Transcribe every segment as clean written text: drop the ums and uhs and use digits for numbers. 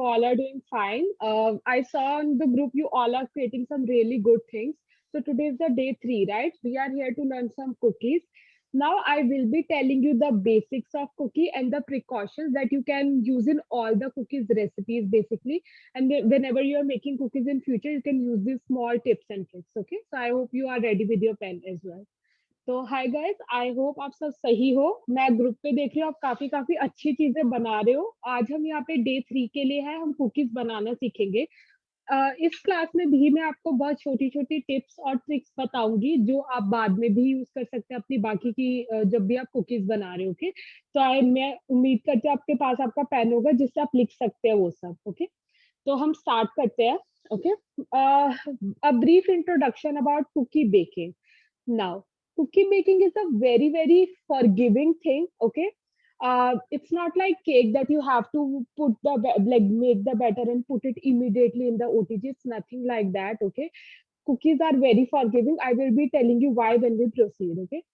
all are doing fine. I saw in the group you all are creating some really good things. So today is the day 3, right? We are here to learn some cookies. Now I will be telling you the basics of cookie and the precautions that you can use in all the cookies recipes basically. And whenever you are making cookies in future, you can use these small tips and tricks. Okay. So I hope you are ready with your pen as well. तो hi guys, I hope आप सब सही हो। मैं group पे देख रही हूँ आप काफी काफी अच्छी चीजें बना रहे हो। आज हम यहाँ पे डे 3 के लिए है, हम कुकीज बनाना सीखेंगे। इस क्लास में भी मैं आपको बहुत छोटी छोटी टिप्स और ट्रिक्स बताऊंगी जो आप बाद में भी यूज कर सकते हैं अपनी बाकी की जब भी आप कुकीज बना रहे हो। ओके, तो मैं उम्मीद करती हूँ आपके पास आपका पेन होगा जिससे आप लिख सकते हैं वो सब। ओके, तो हम स्टार्ट करते हैं। Okay, a brief introduction about cookie baking. Now, cookie baking is a very, very forgiving thing. Okay. It's not like cake that you have to put the like make the batter and put it immediately in the OTG. It's nothing like that. Okay. Cookies are very forgiving. I will be telling you why when we proceed. Okay.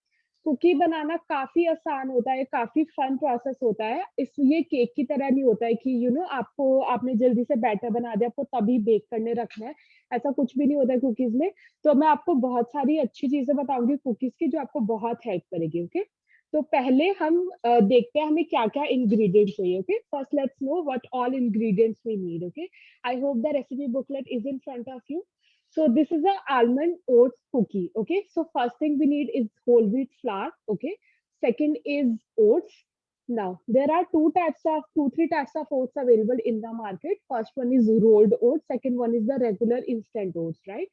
Cookie बनाना काफी आसान होता है, काफी fun process होता है। इस ये केक की तरह नहीं होता है कि आपको आपने जल्दी से बैटर बना दिया, आपको तभी बेक करने रखना है। ऐसा कुछ भी नहीं होता है कुकीज में। तो मैं आपको बहुत सारी अच्छी चीजें बताऊंगी कुकीज की जो आपको बहुत हेल्प करेगी। ओके, तो पहले हम देखते हैं हमें क्या क्या इंग्रेडिएंट्स चाहिए। Okay, first let's know what all ingredients we need. Okay, I hope the recipe booklet is in front of you. So this is a almond oats cookie. Okay. So first thing we need is whole wheat flour. Okay. Second is oats. Now there are three types of oats available in the market. First one is rolled oats. Second one is the regular instant oats. Right.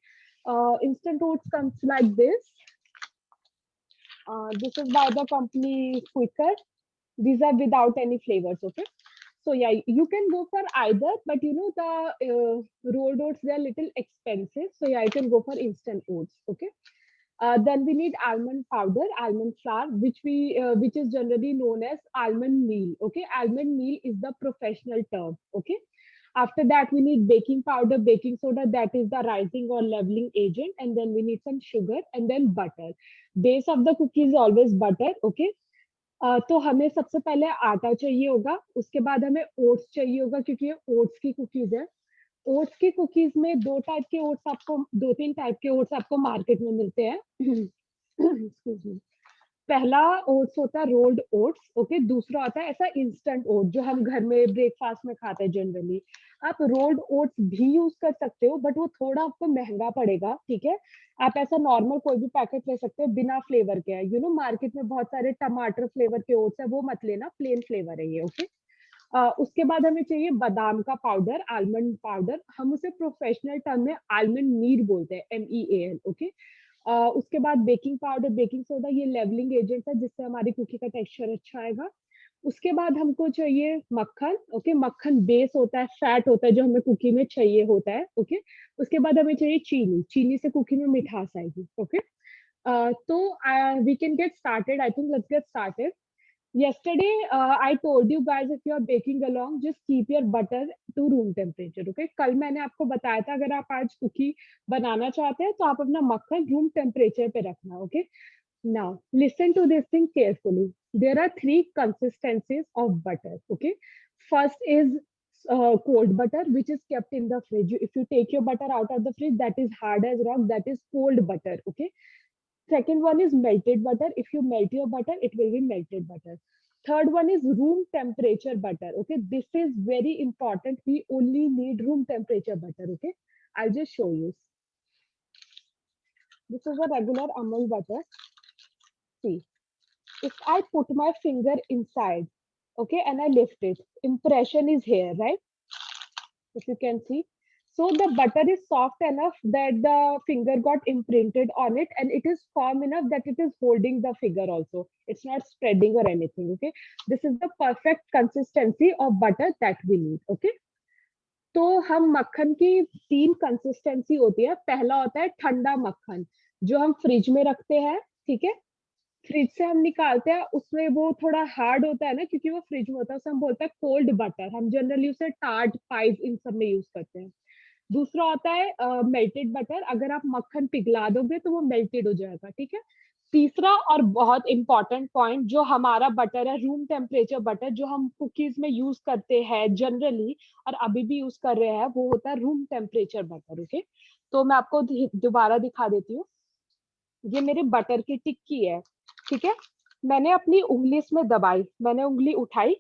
Instant oats comes like this. This is by the company Quicker. These are without any flavors. Okay. So yeah, you can go for either, but the rolled oats, they're a little expensive. So yeah, you can go for instant oats. Okay. Then we need almond powder, almond flour, which is generally known as almond meal. Okay, almond meal is the professional term. Okay. After that, we need baking powder, baking soda, that is the rising or leveling agent, and then we need some sugar and then butter. Base of the cookie is always butter. Okay. तो हमें सबसे पहले आटा चाहिए होगा, उसके बाद हमें ओट्स चाहिए होगा क्योंकि ये ओट्स की कुकीज है। ओट्स की कुकीज में दो तीन टाइप के ओट्स आपको मार्केट में मिलते हैं। Excuse me. पहला ओट्स होता है रोल्ड ओट्स। ओके, दूसरा होता है ऐसा इंस्टेंट ओट जो हम घर में ब्रेकफास्ट में खाते हैं जनरली। आप रोल्ड ओट्स भी यूज कर सकते हो बट वो थोड़ा आपको महंगा पड़ेगा। ठीक है, आप ऐसा नॉर्मल कोई भी पैकेट ले सकते हो बिना फ्लेवर के है। मार्केट में बहुत सारे टमाटर फ्लेवर के ओट्स है, वो मत लेना, प्लेन फ्लेवर है ये। ओके, उसके बाद हमें चाहिए बादाम का पाउडर, आलमंड पाउडर। हम उसे प्रोफेशनल टर्म में आलमंड मील बोलते हैं, MEAL। ओके, उसके बाद बेकिंग पाउडर, बेकिंग सोडा, ये लेवलिंग एजेंट है जिससे हमारी कुकी का टेक्सचर अच्छा आएगा। उसके बाद हमको चाहिए मक्खन। ओके, मक्खन बेस होता है, फैट होता है जो हमें कुकी में चाहिए होता है। ओके, उसके बाद हमें चाहिए चीनी, चीनी से कुकी में मिठास आएगी। ओके, तो we can get started. I think let's get started. Yesterday, I told you guys if you are baking along, just keep your butter to room temperature. Okay, कल मैंने आपको बताया था अगर आप आज कुकी बनाना चाहते हैं तो आप अपना मक्खन रूम टेम्परेचर पे रखना। Okay, now listen to this thing carefully. There are 3 consistencies of butter. Okay, first is cold butter, which is kept in the fridge. If you take your butter out of the fridge, that is hard as rock, that is cold butter. Okay, second one is melted butter. If you melt your butter, it will be melted butter. Third one is room temperature butter. Okay, this is very important. We only need room temperature butter. Okay, I'll just show you. This is a regular Amul butter. See, if I put my finger inside, okay, and I lift it, impression is here, right? If you can see. So the butter is soft enough that the finger got imprinted on it, and it is firm enough that it is holding the figure also. It's not spreading or anything. Okay, this is the perfect consistency of butter that we need. Okay, तो हम मक्खन की 3 consistency होती है। पहला होता है ठंडा मक्खन जो हम फ्रिज में रखते हैं। ठीक है, फ्रिज से हम निकालते हैं, उसमें वो थोड़ा हार्ड होता है ना क्योंकि वो फ्रिज में होता है, उसे हम बोलते हैं कोल्ड बटर। हम जनरली उसे टार्ट, पाइज इन सब में यूज करते हैं। दूसरा होता है मेल्टेड बटर। अगर आप मक्खन पिघला दोगे तो वो मेल्टेड हो जाएगा। ठीक है, तीसरा और बहुत इंपॉर्टेंट पॉइंट, जो हमारा बटर है रूम टेम्परेचर बटर, जो हम कुकीज में यूज करते हैं जनरली और अभी भी यूज कर रहे हैं, वो होता है रूम टेम्परेचर बटर। ओके, तो मैं आपको दोबारा दिखा देती हूँ। ये मेरे बटर की टिक्की है, ठीक है। मैंने अपनी उंगली इसमें दबाई, मैंने उंगली उठाई,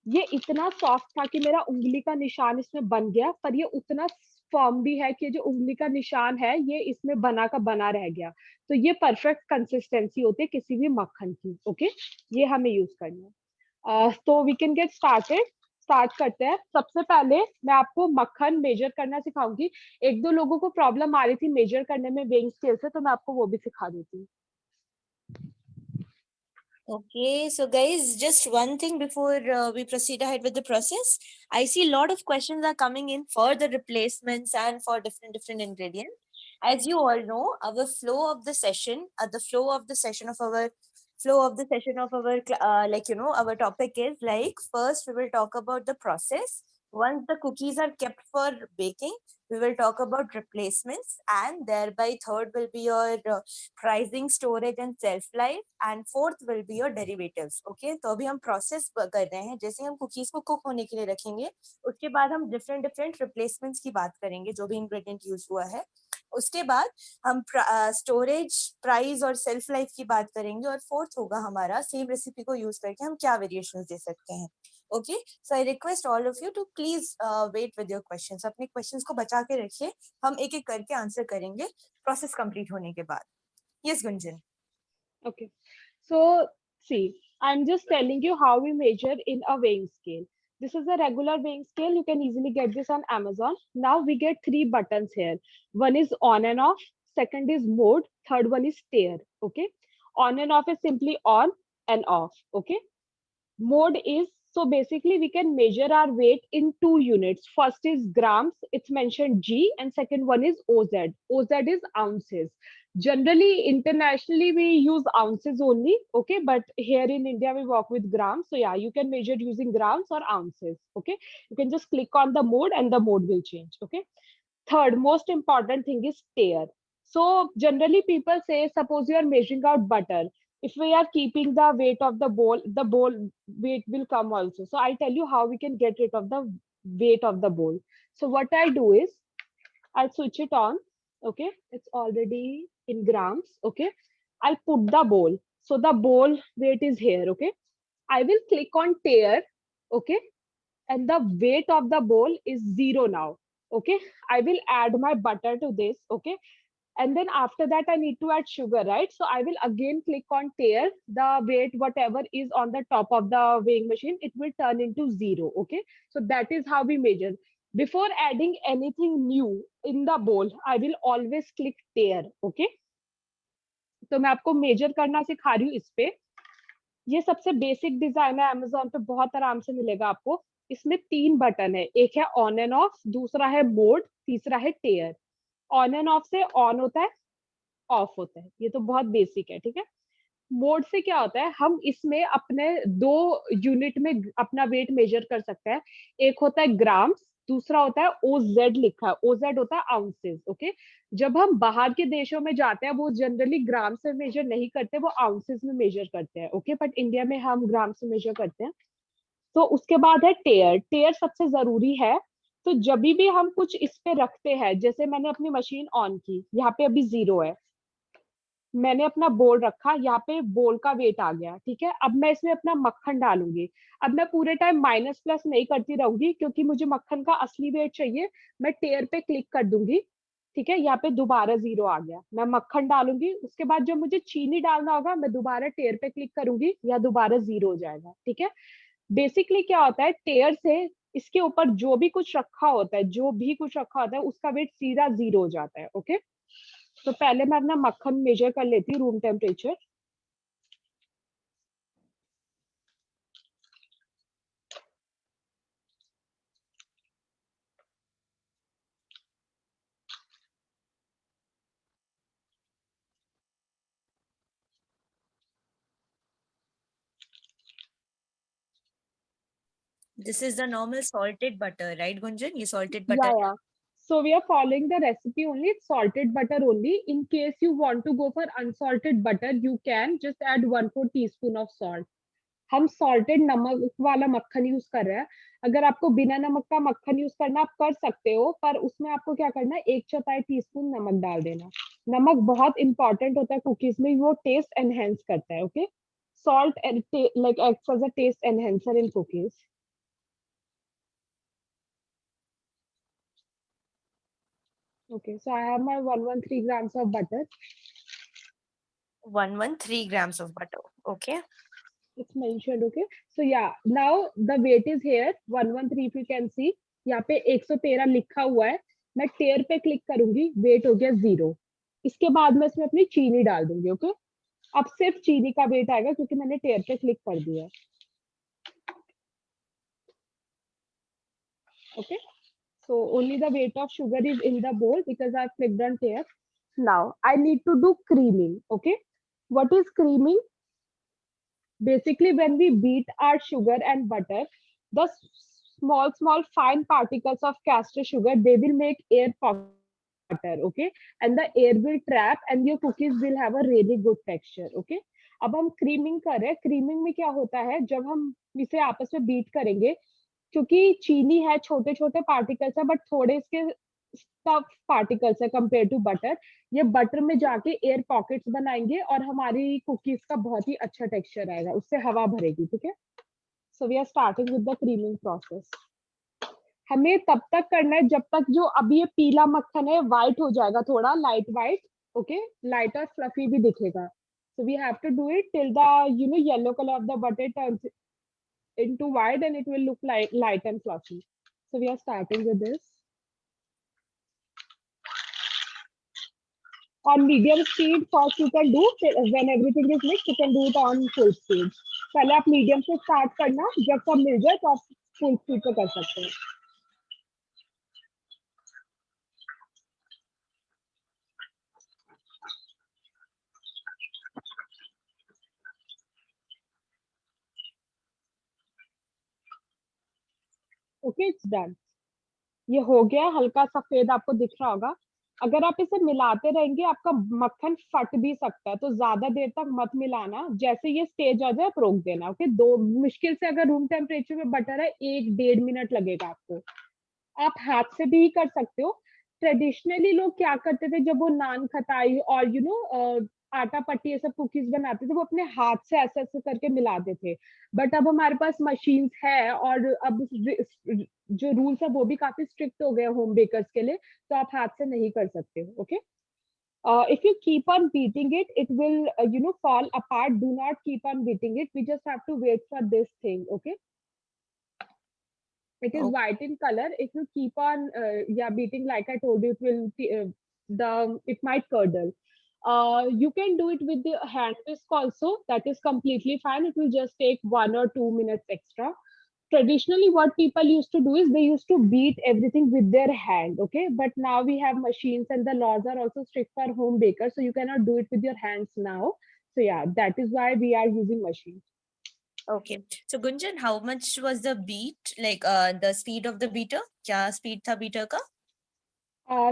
ये इतना सॉफ्ट था कि मेरा उंगली का निशान इसमें बन गया, पर ये उतना फर्म भी है कि जो उंगली का निशान है ये इसमें बना का बना रह गया। तो ये परफेक्ट कंसिस्टेंसी होती है किसी भी मक्खन की। ओके, ये हमें यूज करना है। तो we can get started. Start करते हैं। सबसे पहले मैं आपको मक्खन मेजर करना सिखाऊंगी। एक दो लोगों को प्रॉब्लम आ रही थी मेजर करने में वेइंग स्केल से, तो मैं आपको वो भी सिखा देती हूँ। Okay, so guys, just one thing before we proceed ahead with the process. I see a lot of questions are coming in for the replacements and for different ingredients. As you all know, our flow of the session, the flow of the session of our our topic is like, first we will talk about the process. Once the cookies are kept for baking, we will talk about replacements, and thereby third will be your pricing, storage and shelf life, and fourth will be your derivatives. Okay, तो अभी हम process कर रहे हैं। जैसे हम cookies को cook होने के लिए रखेंगे, उसके बाद हम different replacements की बात करेंगे, जो भी ingredient use हुआ है। उसके बाद हम स्टोरेज, प्राइस और सेल्फ लाइफ की बात करेंगे, और फोर्थ होगा हमारा सेम रेसिपी को यूज करके हम क्या वेरिएशंस दे सकते हैं। Okay, so I request all of you to please wait with your questions. अपने क्वेश्चंस को बचा के रखिए, हम एक एक करके आंसर करेंगे प्रोसेस कंप्लीट होने के बाद। Yes Gunjan. Okay, so see, I'm just telling you how we measure in a weighing scale. This is a regular weighing scale. You can easily get this on Amazon. Now we get three buttons here. One is on and off, second is mode, third one is stir. Okay, on and off is simply on and off. Okay, mode is, so basically we can measure our weight in two units. First is grams, it's mentioned G, and second one is OZ. OZ is ounces. Generally internationally we use ounces only, okay, but here in India we work with grams. So yeah, you can measure using grams or ounces. Okay, you can just click on the mode and the mode will change. Okay, third most important thing is stir. So generally people say, suppose you are measuring out butter, if we are keeping the weight of the bowl weight will come also. So I'll tell you how we can get rid of the weight of the bowl. So what I do is I'll switch it on. Okay, it's already in grams. Okay, I'll put the bowl. So the bowl weight is here. Okay, I will click on tear. Okay, and the weight of the bowl is 0 now. Okay, I will add my butter to this. Okay, and then after that I need to add sugar, right? So I will again click on tear. The weight whatever is on the top of the weighing machine, it will turn into 0. Okay, so that is how we measure. Before adding anything new in the bowl, I will always click tear. Okay, तो मैं आपको major करना सिखा रही हूँ इस पे। ये सबसे बेसिक डिजाइन है, अमेजोन पे बहुत आराम से मिलेगा आपको। इसमें तीन बटन है, एक है ऑन एंड ऑफ, दूसरा है मोड, तीसरा है टेयर। ऑन एंड ऑफ से ऑन होता है, ऑफ होता है, ये तो बहुत बेसिक है, ठीक है। मोड से क्या होता है, हम इसमें अपने दो यूनिट में अपना वेट मेजर कर सकते हैं। एक होता है ग्राम्स, दूसरा होता है ओजेड, लिखा है ओजेड होता है आउंसेस। ओके, जब हम बाहर के देशों में जाते हैं वो जनरली ग्राम से मेजर नहीं करते, वो आउंसेस में मेजर करते हैं। ओके, बट इंडिया में हम ग्राम से मेजर करते हैं। तो उसके बाद है टेयर। टेयर सबसे जरूरी है। तो जब भी हम कुछ इस पे रखते हैं, जैसे मैंने अपनी मशीन ऑन की, यहाँ पे अभी 0 है, मैंने अपना बोल रखा, यहाँ पे बोल का वेट आ गया, ठीक है। अब मैं इसमें अपना मक्खन डालूंगी। अब मैं पूरे टाइम माइनस प्लस नहीं करती रहूंगी, क्योंकि मुझे मक्खन का असली वेट चाहिए। मैं टेयर पे क्लिक कर दूंगी, ठीक है। यहाँ पे दोबारा 0 आ गया, मैं मक्खन डालूंगी। उसके बाद जब मुझे चीनी डालना होगा, मैं दोबारा टेयर पे क्लिक करूंगी, या दोबारा 0 हो जाएगा, ठीक है। बेसिकली क्या होता है, टेयर से इसके ऊपर जो भी कुछ रखा होता है, जो भी कुछ रखा होता है, उसका वेट सीधा 0 हो जाता है। ओके, तो पहले मैं अपना मक्खन मेजर कर लेती हूँ room temperature. This is the normal salted butter, right Gunjan? ये salted या butter है। या So we are following the recipe only. It's salted butter only. In case you want to go for unsalted butter, you can just add 1/4 teaspoon of salt. हम salted नमक वाला मक्खन use कर रहे हैं. अगर आपको बिना नमक का मक्खन यूज करना आप कर सकते हो, पर उसमें आपको क्या करना है, 1/4 टीस्पून नमक डाल देना. नमक बहुत इंपॉर्टेंट होता है कुकीज में, वो टेस्ट एनहेंस करता है. Okay, salt like acts as a taste enhancer in cookies. Okay, so I have my 113 grams of butter. 113 grams of butter. Okay. It's mentioned. Okay, so yeah, now the weight is here 113. If you can see, यहाँ पे 113 लिखा हुआ है. मैं टेयर पे click करूंगी, wait हो गया 0. इसके बाद मैं इसमें अपनी चीनी डाल दूंगी. ओके, अब सिर्फ चीनी का वेट आएगा क्योंकि मैंने टेयर पे क्लिक कर दिया है. Okay, so only the weight of sugar is in the bowl because I've clicked on tear. Now I need to do creaming. Okay, what is creaming? Basically, when we beat our sugar and butter, the small fine particles of castor sugar, they will make air pocket in the butter. Okay, and the air will trap and your cookies will have a really good texture. Okay, अब हम creaming कर रहे हैं. Creaming में क्या होता है, जब हम इसे आपस में बीट करेंगे, क्योंकि चीनी है, छोटे छोटे पार्टिकल्स है, बट थोड़े इसके टफ पार्टिकल्स है कंपेयर टू बटर. ये बटर में जाके एयर पॉकेट्स बनाएंगे और हमारी कुकीज का बहुत ही अच्छा टेक्सचर आएगा, उससे हवा भरेगी. ठीक है, so we are starting with the creaming process. हमें तब तक करना है जब तक जो अभी ये पीला मक्खन है व्हाइट हो जाएगा, थोड़ा लाइट व्हाइट. ओके, लाइट और फ्लफी भी दिखेगा. So we have to do it till the yellow color of the butter turns into white and it will look like light and fluffy. So we are starting with this. On medium speed first you can do, when everything is mixed you can do it on full speed. पहले आप medium से start करना, जब सब मिल जाए तो आप full speed पे कर सकते हैं. Okay, it's done. ये हो गया, हल्का सफेद आपको दिख रहा होगा. अगर आप इसे मिलाते रहेंगे आपका मक्खन फट भी सकता है, तो ज्यादा देर तक मत मिलाना. जैसे ये स्टेज आ जाए आप रोक देना. ओके, दो मुश्किल से अगर रूम टेम्परेचर में बटर है 1-1.5 मिनट लगेगा आपको. आप हाथ से भी कर सकते हो. ट्रेडिशनली लोग क्या करते थे, जब वो नान खटाई और आटा पट्टी ये सब कुकीज बनाते थे, वो अपने हाथ से ऐसे ऐसे करके मिलाते थे. बट अब हमारे पास मशीन्स है और अब जो रूल्स है वो भी काफी स्ट्रिक्ट हो गए होम बेकर्स के लिए, तो आप हाथ से नहीं कर सकते हो. Okay, if you keep on beating it, it will fall apart. Do not keep on beating it. We just have to wait for this thing. Okay, it is Okay. white in color. If you keep on beating like I told you, it will it might curdle. You can do it with the hand whisk also. That is completely fine. It will just take 1 or 2 minutes extra. Traditionally what people used to do is they used to beat everything with their hand. Okay, but now we have machines and the laws are also strict for home bakers, so you cannot do it with your hands now. So yeah, that is why we are using machines. Okay. So Gunjan, how much was the beat? Like the speed of the beater? क्या speed था beater का?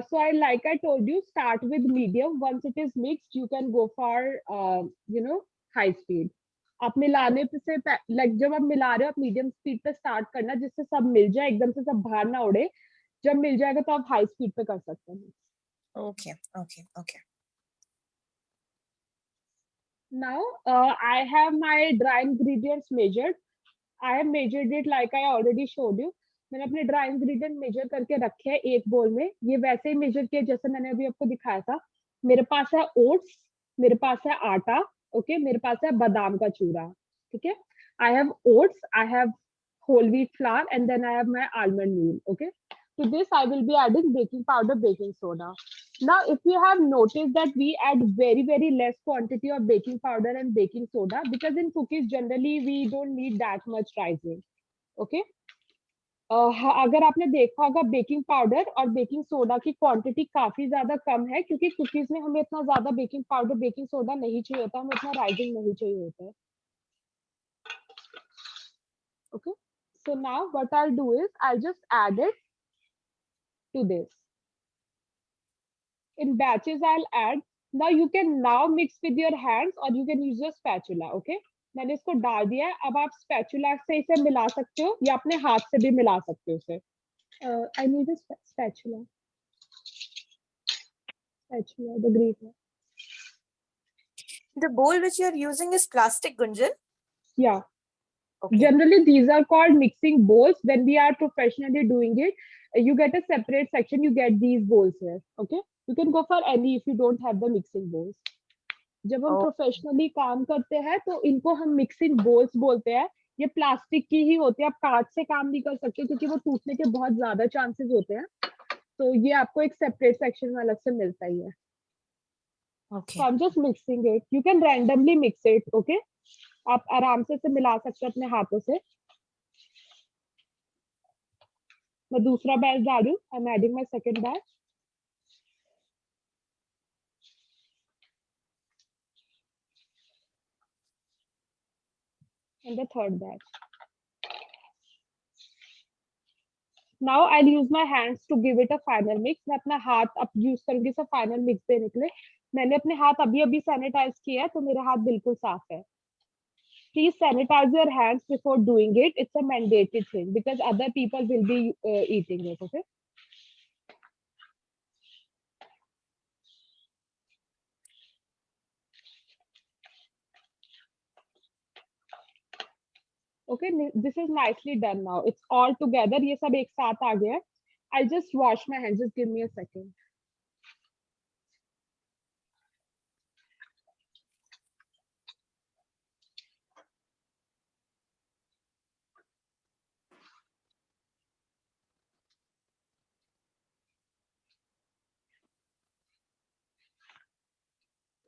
So I told you, start with medium. Once it is mixed, you can go for high speed. आप मिलाने पे से like जब आप मिला रहे हो आप मीडियम स्पीड पे स्टार्ट करना, जिससे सब मिल जाए, एकदम से सब बाहर ना उड़े. जब मिल जाएगा तो आप हाई स्पीड पे कर सकते हैं. Okay, okay, okay. Now I have my dry ingredients measured. I have measured it like I already showed you. मैंने अपने ड्राई इंग्रेडिएंट मेजर करके रखे हैं एक बोल में. ये वैसे ही मेजर किया जैसे मैंने अभी आपको दिखाया था. मेरे पास है ओट्स, मेरे पास है आटा. ओके, मेरे पास है बादाम का चूरा. ठीक है, I have oats, I have whole wheat flour, and then I have my almond meal. Okay, to this I will be adding baking powder, baking soda. Now if you have noticed that we add very less quantity of baking powder and baking soda, because in cookies generally we don't need that much rising. Okay, अगर आपने देखा होगा baking powder और baking soda की quantity काफी ज्यादा कम है, क्योंकि कुकीज में हमें इतना ज्यादा बेकिंग पाउडर बेकिंग सोडा नहीं चाहिए होता, हमें इतना राइजिंग नहीं चाहिए होता है. Okay, so now what I'll do is I'll just add it to this. In batches, I'll add. Now you can now mix with your hands or you can use your spatula. Okay. मैंने इसको डाल दिया है. अब आप spatula से इसे मिला सकते हो या अपने हाथ से भी मिला सकते हो इसे. I need a spatula. Spatula, the green one. The bowl which you are using is plastic, Gunjan? Yeah. Okay. Generally, these are called mixing bowls. When we are professionally doing it, you get a separate section. You get these bowls here. Okay. You can go for any if you don't have the mixing bowls. जब हम Oh. Professionally काम करते हैं तो इनको हम mixing balls बोलते हैं. ये प्लास्टिक की ही होती है. आप कांच से काम नहीं कर सकते क्योंकि वो टूटने के बहुत ज्यादा चांसेस होते हैं. तो ये आपको एक सेपरेट सेक्शन में अलग से मिलता ही है. Okay. So I'm just mixing it. You can randomly mix it, okay? आप आराम से इसे मिला सकते हैं अपने हाथों से. मैं दूसरा बैच डाल रही हूँ. I'm adding my second batch. And the third batch. Now I'll use my hands to give it a final mix. मैं अपना हाथ अब यूज करूंगी इसे फाइनल मिक्स देने के लिए. मैंने अपने हाथ अभी अभी सैनिटाइज किया है तो मेरे हाथ बिल्कुल साफ है. Please sanitize your hands before doing it. It's a mandatory thing because other people will be eating it. Okay. Okay, this is nicely done now. It's all together. ये सब एक साथ आ गया है. I'll just wash my hands. Just give me a second.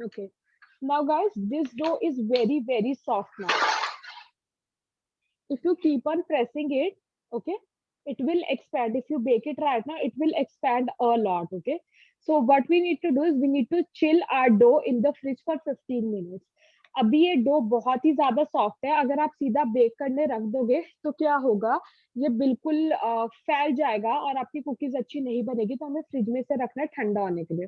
Okay. Now, guys, this dough is very, very soft now. If you keep on pressing it, okay, it will expand. If you bake it right now, it will expand a lot. Okay. So what we need to do is we need to chill our dough in the fridge for 15 minutes. अभी ये dough बहुत ही ज्यादा soft है. अगर आप सीधा bake करने रख दोगे तो क्या होगा, ये बिल्कुल फैल जाएगा और आपकी कुकीज अच्छी नहीं बनेगी. तो हमें फ्रिज में से रखना है ठंडा होने के लिए.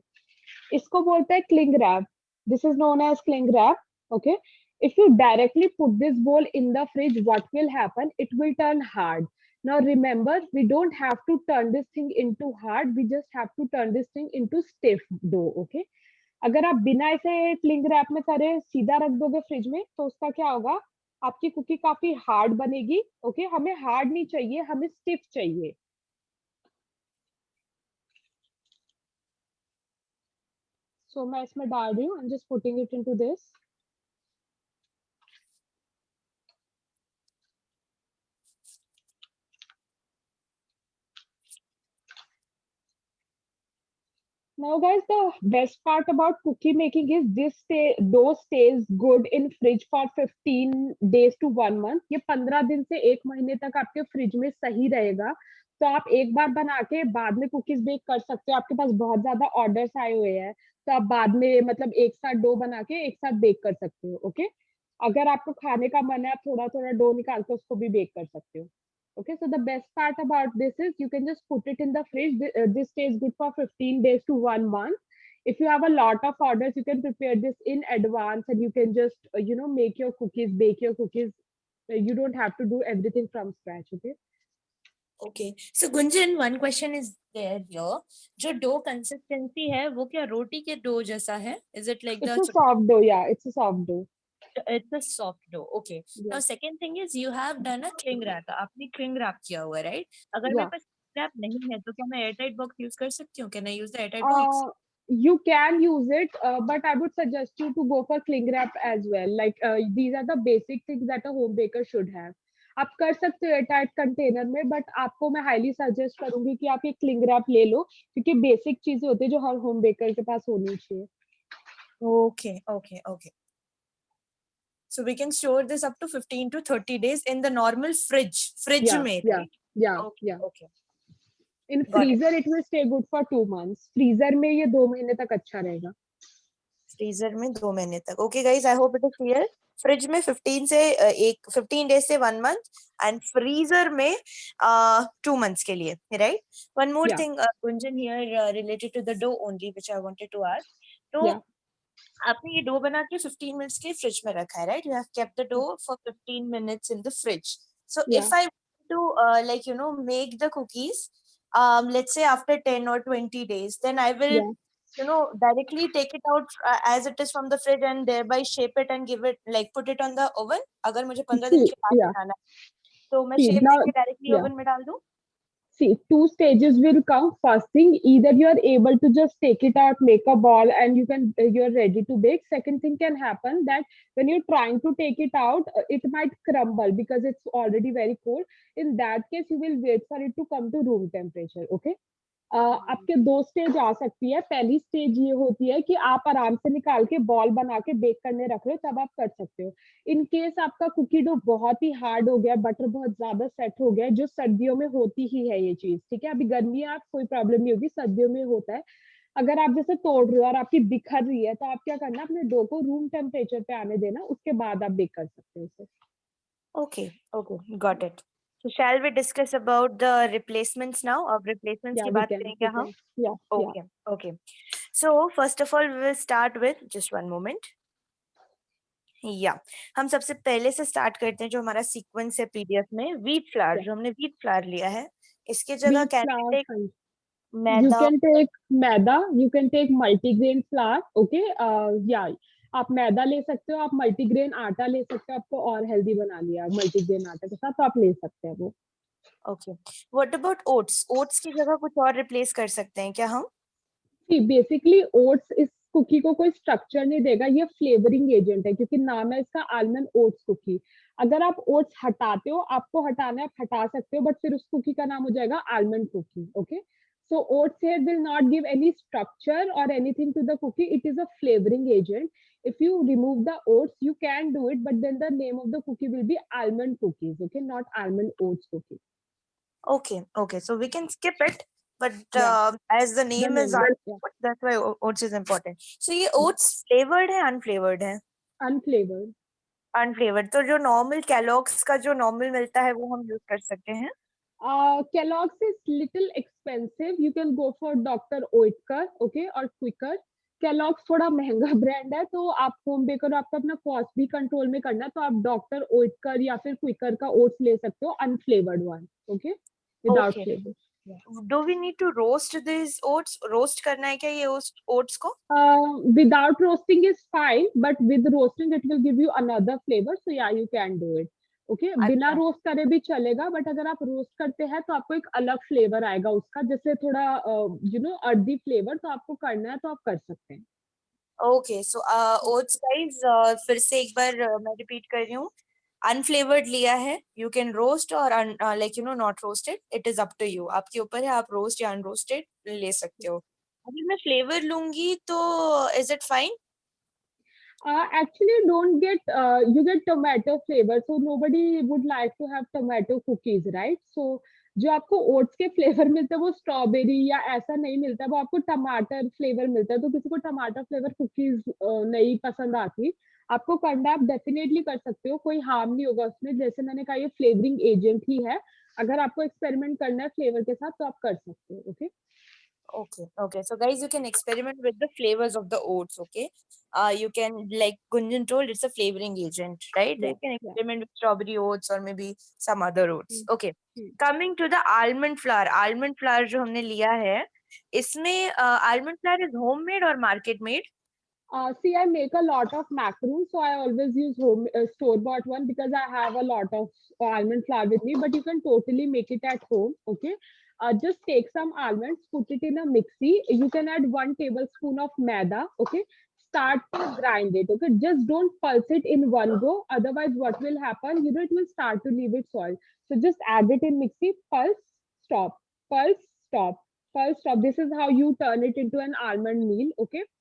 इसको बोलते हैं cling wrap. This is known as cling wrap. Okay. If you directly put this bowl in the fridge, what will happen? It will turn hard. Now remember, we don't have to turn this thing into hard. We just have to turn this thing into stiff dough. Okay? अगर आप बिना इसे cling wrap में करे सीधा रख दोगे fridge में तो उसका क्या होगा, आपकी कुकी काफी हार्ड बनेगी. ओके. हमें हार्ड नहीं चाहिए, हमें स्टिफ चाहिए. सो मैं इसमें डाल रही हूँ. I am just putting it into this. Now, guys, the best part about cookie making is dough stays good in fridge for 15 days to 1 month. ये 15 दिन से 1 महीने तक आपके फ्रिज में सही रहेगा. तो आप एक बार बना के बाद में कुकीज बेक कर सकते हो. आपके पास बहुत ज्यादा ऑर्डर्स आए हुए हैं तो आप बाद में मतलब एक साथ डो बना के एक साथ बेक कर सकते हो. ओके. अगर आपको खाने का मन है आप थोड़ा थोड़ा डो निकाल के उसको भी बेक कर सकते हो. Okay, so the best part about this is you can just put it in the fridge. This stays good for 15 days to 1 month. If you have a lot of orders, you can prepare this in advance and you can just, make your cookies, bake your cookies. You don't have to do everything from scratch, okay? Okay. So Gunjan, one question is there here. जो dough consistency है वो क्या रोटी के dough जैसा है? Is it like It's a soft dough, yeah. It's a soft dough. It's a soft dough. Okay. Yeah. Now second thing is you have done a cling wrap. आपने cling wrap किया हुआ है, right? अगर Yeah. मेरे पास cling wrap नहीं है तो क्या मैं airtight box use कर सकती हूँ? Can I use the airtight box? You can use it, but I would suggest you to go for cling wrap as well. Like these are the basic things that a home baker should have. आप कर सकते हो airtight container में, but आपको मैं highly suggest करूंगी कि आप ये क्लिंग रैप ले लो क्योंकि बेसिक चीजें होती है जो हर होम बेकर के पास होनी चाहिए. Okay, okay, okay. So we can store this up to 15 to 30 days in the normal fridge Yeah, में, yeah, right? yeah, Okay, yeah. okay. In Got it. freezer it will stay good for 2 months. Freezer में ये 2 महीने तक अच्छा रहेगा. Freezer में 2 महीने तक. Okay, guys, I hope it is clear. Fridge में 15 डेज से 1 मंथ एंड फ्रीजर में 2 मंथ्स के लिए, right? One more Yeah. Thing Gunjan here related to the dough only which I wanted to ask. तो Yeah. आपने ये डो बना के 15 मिनट्स के फ्रिज में रखा है, right? You have kept the dough for 15 minutes in the fridge. So Yeah. If I to like make the cookies let's say after 10 or 20 days, then I will Yeah. directly take it out as it is from the fridge and thereby shape it and give it like put it on the oven. अगर मुझे 15 दिन See, के बाद yeah. बनाना है तो मैं See, shape now, देके directly yeah. Oven में डाल दूं. See, two stages will come. First thing, either you are able to just take it out, make a ball, and you're ready to bake. Second thing can happen that when you're trying to take it out, it might crumble because it's already very cold. In that case, you will wait for it to come to room temperature. Okay. आपके दो stage आ सकती है. पहली stage ये होती है कि आप आराम से निकाल के बॉल बना के बेक करने रख रहे हो, तब आप कर सकते हो. इन केस आपका कुकी डो बहुत ही हार्ड हो गया, बटर बहुत ज्यादा सेट हो गया, जो सर्दियों में होती ही है ये चीज, ठीक है. अभी गर्मी है, आप कोई प्रॉब्लम नहीं होगी, सर्दियों में होता है. अगर आप जैसे तोड़ रहे हो और आपकी बिखर रही है, तो आप क्या करना, अपने डो को रूम टेम्परेचर पे आने देना, उसके बाद आप बेक कर सकते हो इसे. Okay, got it. So shall we discuss about the replacements now? अब replacements या की वी बात कैन, करें क्या हम? या. Okay. So first of all, we will start with just one moment. हम सबसे पहले से स्टार्ट करते हैं. जो हमारा सीक्वेंस है पीडीएफ में, व्हीट फ्लावर, जो हमने व्हीट फ्लावर लिया है, इसके जगह Wheat can we flour, take you maida? can take maida, you can take multigrain flour. Okay. Yeah, आप मैदा ले सकते हो, आप मल्टीग्रेन आटा ले सकते हो. आपको और हेल्दी बना लिया मल्टीग्रेन आटा के साथ, तो आप ले सकते हैं वो. Okay. What about oats? Oats की जगह कुछ और रिप्लेस कर सकते हैं क्या हम? बेसिकली ओट्स इस कुकी को कोई स्ट्रक्चर नहीं देगा, ये फ्लेवरिंग एजेंट है, क्योंकि नाम है इसका आलमंड ओट्स कुकी. अगर आप ओट्स हटाते हो, आपको हटाना है, आप हटा सकते हो, बट फिर उस कुकी का नाम हो जाएगा almond cookie. Okay. So oats here will not give any structure or anything to the cookie. It is a flavoring agent. If you remove the oats, you can do it, but then the name of the cookie will be almond cookies. Okay, not almond oats cookie. Okay. So we can skip it, but Yeah, as the the name is name. oats, Yeah, that's why oats is important. So ये yeah. oats flavored है, unflavored है? Unflavored. Unflavoured. तो जो normal Kellogg's का जो normal मिलता है वो हम यूज कर सकते हैं? Kellogg's is little expensive. You can go for Dr. Oetker, okay, or Quaker. Kellogg's थोड़ा महंगा ब्रांड है, तो आप होम बेकर, आपको अपना कॉस्ट भी कंट्रोल में करना है, तो आप डॉक्टर ओइटकर या फिर क्विकर का ओट्स ले सकते हो, unflavoured one. Okay, without okay. Flavour. Do we need to roast this oats? Roast करना है क्या ये ओट्स को? Without roasting is fine, but with roasting it will give you another flavor. So yeah, you can do it. Okay. बिना अच्छा. Roast करे भी चलेगा, बट अगर आप रोस्ट करते हैं तो आपको एक अलग फ्लेवर आएगा उसका, जैसे थोड़ा अर्दी फ्लेवर, तो आपको करना है तो आप कर सकते हैं. ओके. सो ओट्स गाइस, फिर से एक बार मैं रिपीट कर रही हूँ. अनफ्लेवर्ड लिया है, यू कैन रोस्ट और like not roasted, it is up to you. आपके ऊपर है, आप रोस्ट या अनरोस्टेड ले सकते हो. अगर मैं फ्लेवर लूंगी तो is it fine? Actually, don't get you get tomato flavor, so nobody would like to have tomato cookies, right? So जो आपको ओट्स के फ्लेवर मिलते हैं वो स्ट्रॉबेरी या ऐसा नहीं मिलता, वो आपको टमाटर फ्लेवर मिलता है. तो किसी को टमाटर फ्लेवर कुकीज नहीं पसंद आती, आपको करना, आप डेफिनेटली कर सकते हो, कोई हार्म नहीं होगा उसमें. जैसे मैंने कहा, ये फ्लेवरिंग एजेंट ही है. अगर आपको एक्सपेरिमेंट करना है फ्लेवर के साथ, तो आप कर सकते हो. Okay. Okay. So guys, you can experiment with the flavors of the oats. Okay. You can, like Gunjan told, it's a flavoring agent, right? या. You can experiment with strawberry oats or maybe some other oats. Okay. Hmm. Coming to the almond flour. Almond flour जो हमने लिया है, इसमें almond flour is homemade or market made? See, I make a lot of macaroons, so I always use home store-bought one because I have a lot of almond flour with me. But you can totally make it at home. Okay, just take some almonds, put it in a mixie. You can add 1 tablespoon of maida. Okay, start to grind it. Okay, just don't pulse it in one go. Otherwise, what will happen? It will start to leave its oil. So just add it in mixie. Pulse, stop. Pulse, stop. Pulse, stop. This is how you turn it into an almond meal. Okay.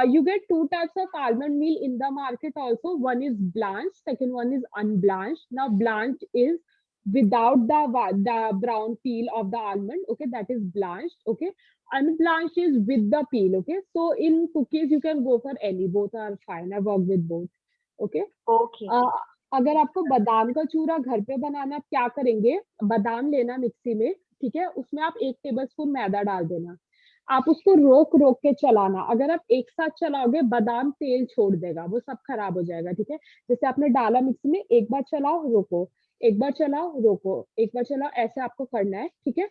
You get two types of almond meal in the market also. One is blanched, second one is unblanched. Now blanched is without the brown peel of the almond. Okay, that is blanched. Okay, unblanched is with the peel. Okay, so in cookies you can go for any, both are fine. I work with both. Okay. Okay. अगर आपको बादाम का चूरा घर पे बनाना, आप क्या करेंगे, बादाम लेना मिक्सी में, ठीक है, उसमें आप 1 टेबलस्पून मैदा डाल देना। आप उसको रोक-रोक के चलाना, अगर आप एक साथ चलाओगे बादाम तेल छोड़ देगा, वो सब खराब हो जाएगा, ठीक है? जैसे आपने डाला मिक्सी में, एक बार चलाओ, रोको, एक बार चलाओ, रोको, एक बार चलाओ, ऐसे आपको करना है, ठीक है?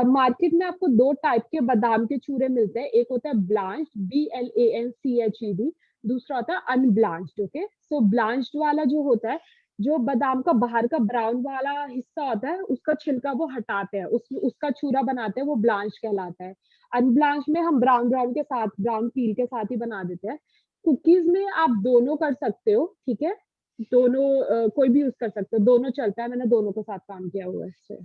मार्केट में आपको 2 टाइप के बादाम के चूरे मिलते हैं, एक होता है ब्लांच्ड, BLANCHED, दूसरा होता है अनब्लांच्ड, ओके? सो ब्लांच्ड वाला जो होता है, जो बादाम का बाहर का ब्राउन वाला हिस्सा होता है, उसका छिलका वो हटाते हैं, उसका चूरा बनाते हैं, वो ब्लांच कहलाता है। अनब्लांच में हम ब्राउन ब्राउन के साथ, ब्राउन पील के साथ ही बना देते हैं। कुकीज़ में आप दोनों कर सकते हो, ठीक है? दोनों कोई भी यूज़ कर सकते हो, दोनों चलता है, मैंने दोनों के साथ काम किया हुआ है इससे।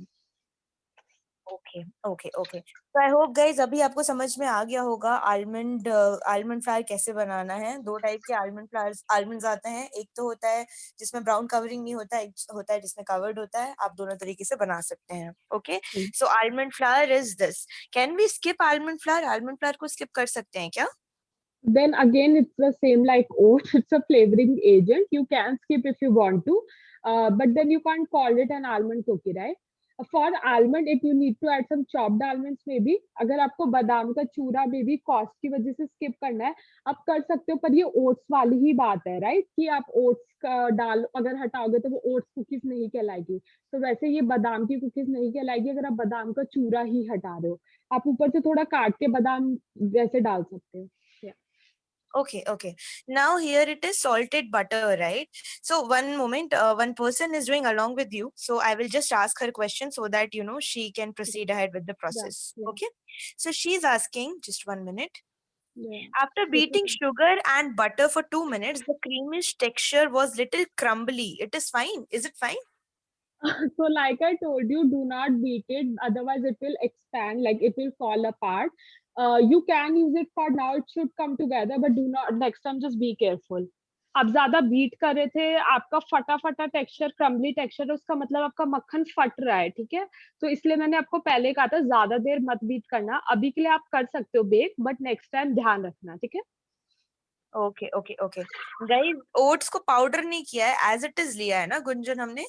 ओके ओके ओके, तो आई होप गाइज अभी आपको समझ में आ गया होगा आलमंड फ्लावर कैसे बनाना है। 2 टाइप के आलमंड्स आते हैं, एक तो होता है जिसमें ब्राउन कवरिंग नहीं होता, एक होता है जिसमें कवर्ड होता है। आप दोनों तरीके से बना सकते हैं। ओके, हुँ। So almond flour is this. Can we skip almond flour? Almond flour को स्किप कर सकते हैं क्या? Then again, it's the same like oats. It's a flavoring agent. You can skip if you want to, but then you can't call it an almond cookie, right? For almond, it you need to add some chopped almonds maybe. अगर आपको बादाम का चूरा maybe cost की वजह से skip करना है, आप कर सकते हो, पर ये oats वाली ही बात है, right? कि आप oats का डाल अगर हटाओगे तो वो oats cookies नहीं कहलाएगी। तो वैसे ये बादाम की cookies नहीं कहलाएगी अगर आप बादाम का चूरा ही हटा रहे हो। आप ऊपर से थोड़ा काट के बादाम वैसे डाल सकते हो। Yeah. Okay, okay. Now here it is salted butter, right? So one moment, one person is doing along with you. So I will just ask her question so that she can proceed ahead with the Yeah, process. yeah, Okay. So she's asking, just 1 minute. yeah. After Take your beating time. sugar and butter for 2 minutes, the creamish texture was little crumbly. It is fine. Is it fine? So like I told you, do not beat it, otherwise it will expand, like it will fall apart. You can use it for now, it should come together, but do not, next time just be careful. आप ज़्यादा beat कर रहे थे, आपका फटा-फटा texture, crumbly texture, उसका मतलब आपका मक्खन फट रहा है, ठीक है? तो इसलिए मैंने आपको पहले कहा था ज़्यादा देर मत बीट करना। अभी के लिए आप कर सकते हो बेक, बट नेक्स्ट टाइम ध्यान रखना, ठीक है? Okay okay okay guys, oats को पाउडर नहीं किया है, एज इट इज लिया है ना गुंजन हमने?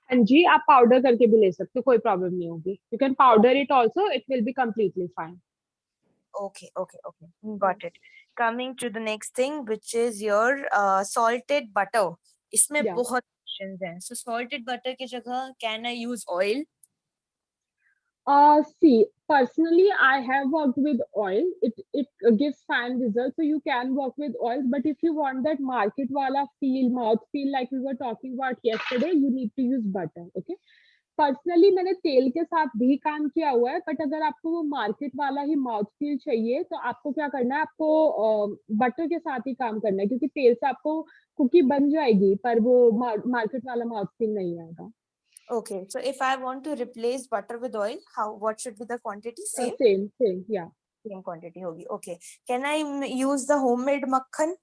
हाँ जी, आप पाउडर करके भी ले सकते हो, कोई प्रॉब्लम नहीं होगी। You can powder it also, it will be completely fine. Okay, okay, okay. Got it. Coming to the next thing, which is your salted butter. इसमें या बहुत options हैं. So salted butter की जगह can I use oil? See, personally, I have worked with oil. It gives fine results, so you can work with oil. But if you want that market wala feel, mouth feel like we were talking about yesterday, you need to use butter. Okay. Personally मैंने तेल के साथ भी काम किया हुआ है, but अगर आपको वो मार्केट वाला ही माउथ फील चाहिए तो आपको क्या करना है, आपको बटर के साथ ही काम करना है, क्योंकि तेल से आपको कुकी बन जाएगी पर वो मार्केट वाला माउथ फील नहीं आएगा। Okay. So if I want to replace butter with oil, what should be the quantity? Same? Same same या Same quantity होगी. Okay. Can I use the homemade makhan?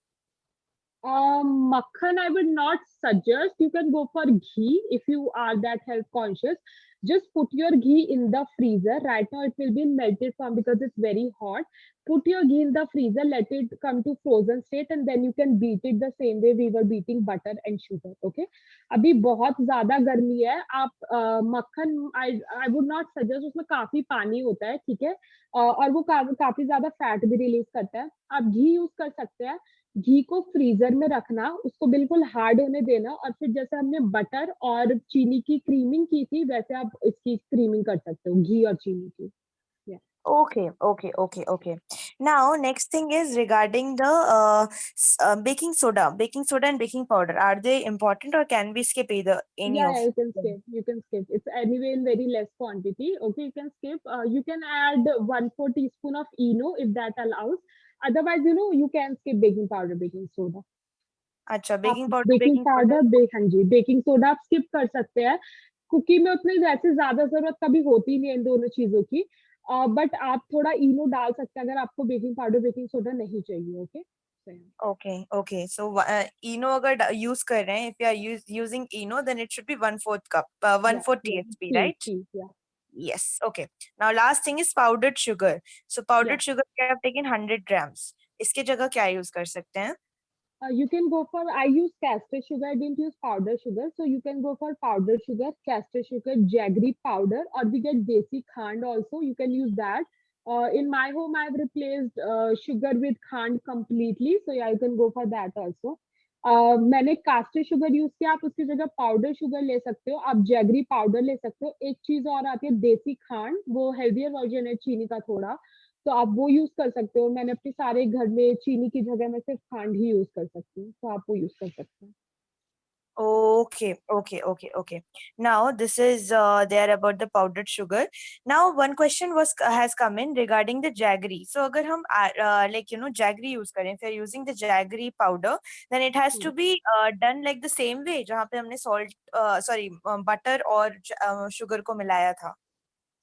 Makhan, I would not suggest. You can go for ghee if you are that health conscious. Just put your ghee in the freezer. Right now, it will be in melted form because it's very hot. Put your ghee in the freezer, let it come to frozen state, and then you can beat it the same way we were beating butter and sugar. Okay? अभी बहुत ज़्यादा गर्मी है, आप मक्खन I would not suggest, उसमें काफ़ी पानी होता है, ठीक है? और वो काफ़ी ज़्यादा फैट भी रिलीज़ करता है। आप घी यूज़ कर सकते हैं। घी को फ्रीज़र में रखना, उसको बिल्कुल हार्ड होने देना और फिर जैसे हमने बटर और चीनी की क्रीमिंग की थी, वैसे आप इसकी क्रीमिंग कर सकते हो, घी और चीनी की। या Okay, okay, okay, okay. Now, next thing is regarding the baking soda. Baking soda and baking powder. Are they important or can we skip either any yeah, of you can them? skip. You can skip. It's anyway in very less quantity. Okay, you can skip. You can add 1/4 teaspoon of ENO if that allows. Otherwise, you can skip baking powder, baking soda. अच्छा, आप baking powder, baking baking soda. Powder हाँ जी, baking soda आप skip कर सकते हैं। Cookie में उतनी वैसे ज़्यादा ज़रूरत कभी होती नहीं है इन दोनों चीज़ों की। बट आप थोड़ा इनो डाल सकते हैं अगर आपको बेकिंग पाउडर, बेकिंग सोडा नहीं चाहिए, okay? Same. Okay, okay. So ENO अगर use कर रहे हैं, if you are using ENO, then it should be 1/4 cup, या 1/4 या TSP, टी right? टी या Yes. Okay. Now last thing is powdered sugar. So या powdered sugar I have taken 100 grams. इसके जगह क्या use कर सकते हैं? You can go for, I use caster sugar, I didn't use powder sugar. So you can go for powder sugar, caster sugar, jaggery powder, or we get desi khand also. You can use that. In my home, I've replaced sugar with khand completely. So yeah, you can go for that also. मैंने caster sugar use किया, आप उसकी जगह powder sugar ले सकते हो, आप jaggery powder ले सकते हो। एक चीज और आती है देसी खांड, वो हेल्दियर वर्जन है चीनी का थोड़ा, तो आप वो यूज कर सकते हो। मैंने अपने सारे घर में चीनी की जगह मैं सिर्फ खांड ही यूज कर सकती हूँ, तो आप वो यूज कर सकते हैं। Okay. Now this is there about the powdered sugar. Now one question has come in regarding the jaggery. So अगर हम like jaggery use करें, if you're using the jaggery powder, then it has to be done like the same way जहाँ पे हमने butter और sugar को मिलाया था.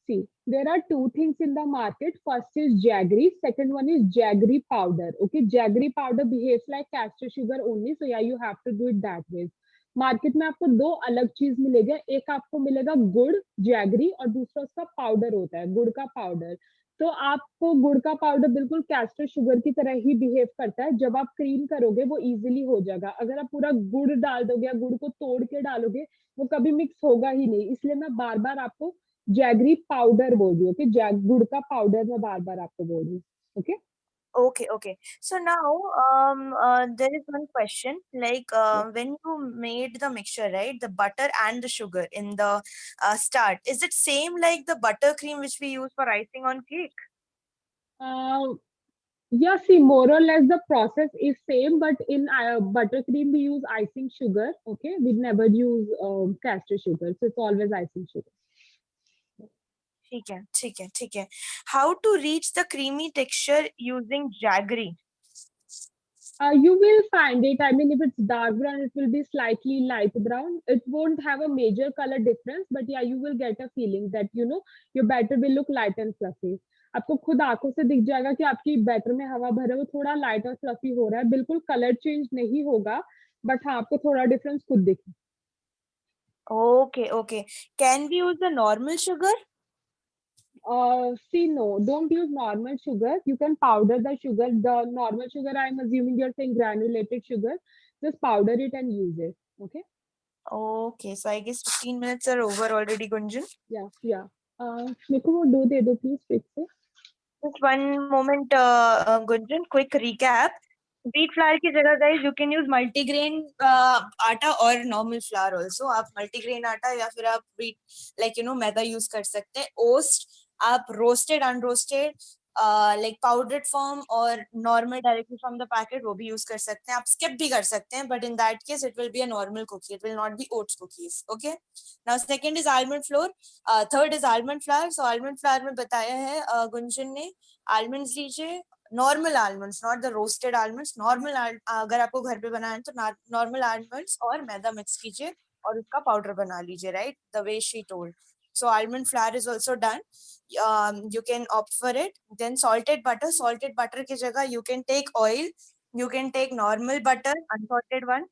See, there are two things in the market. First is jaggery, second one is jaggery powder. Okay, jaggery powder behaves like castor sugar only, so yeah, you have to do it that way. Market में आपको दो अलग चीज मिलेगा, एक आपको मिलेगा गुड़ जैगरी और दूसरा उसका पाउडर होता है, गुड़ का पाउडर। तो आपको गुड़ का पाउडर बिल्कुल कैस्टर शुगर की तरह ही बिहेव करता है। जब आप क्रीम करोगे वो इजीली हो जाएगा। अगर आप पूरा गुड़ डाल दोगे या गुड़ को तोड़ के डालोगे, वो कभी मिक्स होगा ही नहीं। इसलिए मैं बार बार आपको जैगरी पाउडर बोल रही हूँ कि गुड़ का पाउडर मैं बार बार आपको बोल रही हूँ। Okay Okay. So now there is one question like when you made the mixture, right? The butter and the sugar in the start, is it same like the buttercream which we use for icing on cake? Yeah, see, more or less the process is same, but in buttercream we use icing sugar. Okay, we never use castor sugar, so it's always icing sugar. ठीक है. How to reach the creamy texture using jaggery? You will find it. I mean, if it's dark brown, it will be slightly light brown. It won't have a major color difference, but yeah, you will get a feeling that your batter will look light and fluffy. आपको खुद आंखों से दिख जाएगा कि आपकी batter में हवा भरे वो थोड़ा लाइट और फ्लफी हो रहा है। बिल्कुल कलर चेंज नहीं होगा, बट हाँ आपको थोड़ा डिफरेंस खुद दिखे। Okay. Can we use the normal sugar? See, no, don't use normal sugar. You can powder the sugar. The normal sugar, I'm assuming you're saying granulated sugar. Just powder it and use it. Okay. Okay, so I guess 15 minutes are over already, Gunjan. Yeah. मेरे को वो दो दे दो please फिर से। Just one moment, Gunjan. Quick recap. Wheat flour की जगह guys, you can use multigrain आटा और normal flour also. आप multigrain आटा या फिर आप wheat मैदा use कर सकते हैं. Oats आप roasted, unroasted, like powdered form और normal directly from the packet वो भी use कर सकते हैं. आप skip भी कर सकते हैं, but in that case it will be a normal cookie. It will not be oats cookies. Okay. Now second is almond flour. Third is almond flour. So almond flour में बताया है गुंजन ने, almonds लीजिए, normal almonds, not the roasted almonds, normal अगर आपको घर पे बनाना है तो नॉर्मल आलमंड्स और मैदा मिक्स कीजिए और उसका पाउडर बना लीजिए, right, the way she told. So almond flour is also done. You can opt for it. Then salted butter की जगह you can take oil, you can take normal butter, unsalted one,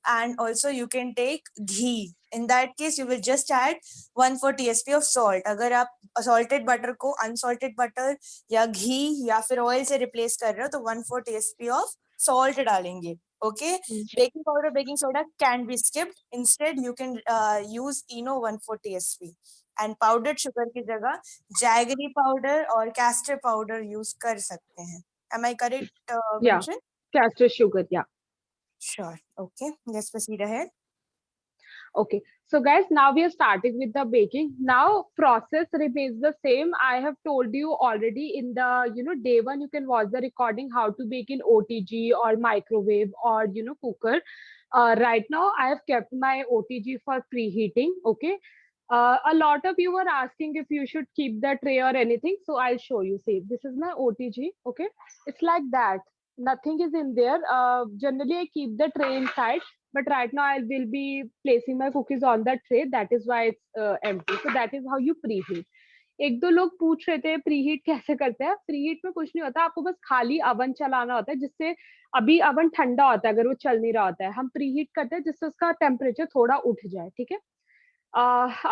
and also you can take ghee. In that case you will just add 1/4 TSP of salt. अगर आप salted butter को unsalted butter या घी या फिर oil से replace कर रहे हो तो 1/4 TSP of salt डालेंगे. Okay. Baking powder, baking soda can be skipped. Instead you can use ENO 1/4 TSP. And powdered sugar की जगह jaggery powder और castor powder use कर सकते हैं. Am I correct, Yeah, Gunjan? castor sugar. Yeah. Sure. Okay. Let's proceed ahead. Okay, so guys, now we are starting with the baking. Now process remains the same. I have told you already in the day one. You can watch the recording how to bake in OTG or microwave or cooker. Right now I have kept my OTG for preheating. Okay. A lot of you were asking if you should keep the tray or anything, so I'll show you. See, this is my OTG. Okay, it's like that. Nothing is in there. Generally, I keep the tray inside, but right now I will be placing my cookies on that tray. That is why it's empty. So that is how you preheat. एक दो लोग पूछ रहे थे preheat कैसे करते हैं। Preheat में कुछ नहीं होता, आपको बस खाली अवन चलाना होता है, जिससे अभी अवन ठंडा होता है अगर वो चल नहीं रहा होता है। हम प्रीहीट करते हैं जिससे उसका टेम्परेचर थोड़ा उठ जाए। ठीक है,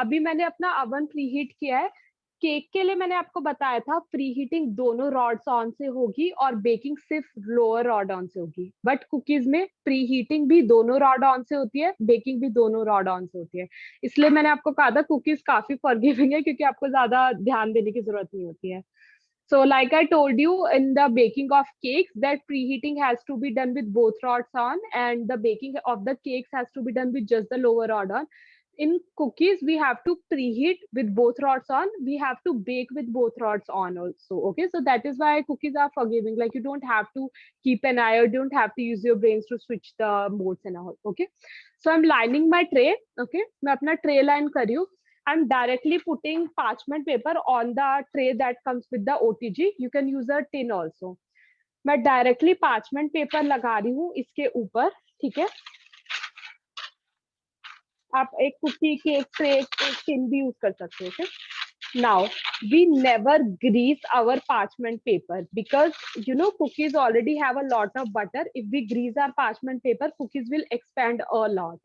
अभी मैंने अपना अवन प्रीहीट किया है। केक के लिए मैंने आपको बताया था प्री हीटिंग दोनों रॉड्स ऑन से होगी और बेकिंग सिर्फ लोअर रॉड ऑन से होगी, बट कुकीज में प्री हीटिंग भी दोनों रॉड ऑन से होती है, बेकिंग भी दोनों रॉड ऑन से होती है। इसलिए मैंने आपको कहा था कुकीज काफी फॉरगिविंग है, क्योंकि आपको ज्यादा ध्यान देने की जरूरत नहीं होती है। So like I told you in the baking of cakes that preheating has to be done with both rods on, and the baking of the cakes has to be done with just the lower rod on. In cookies we have to preheat with both rods on, we have to bake with both rods on also. Okay, so that is why cookies are forgiving, like you don't have to keep an eye or don't have to use your brains to switch the modes and all. Okay, so I'm lining my tray. Okay, मैं अपना tray line कर रही हूँ. I'm directly putting parchment paper on the tray that comes with the OTG. You can use a tin also. मैं directly parchment paper लगा रही हूँ इसके ऊपर, ठीक है? आप एक कुकी की एक ट्रे एक tin भी यूज कर सकते हो. Now we never grease our parchment paper because you know cookies already have a lot of butter. If we grease our parchment paper, cookies will expand a lot.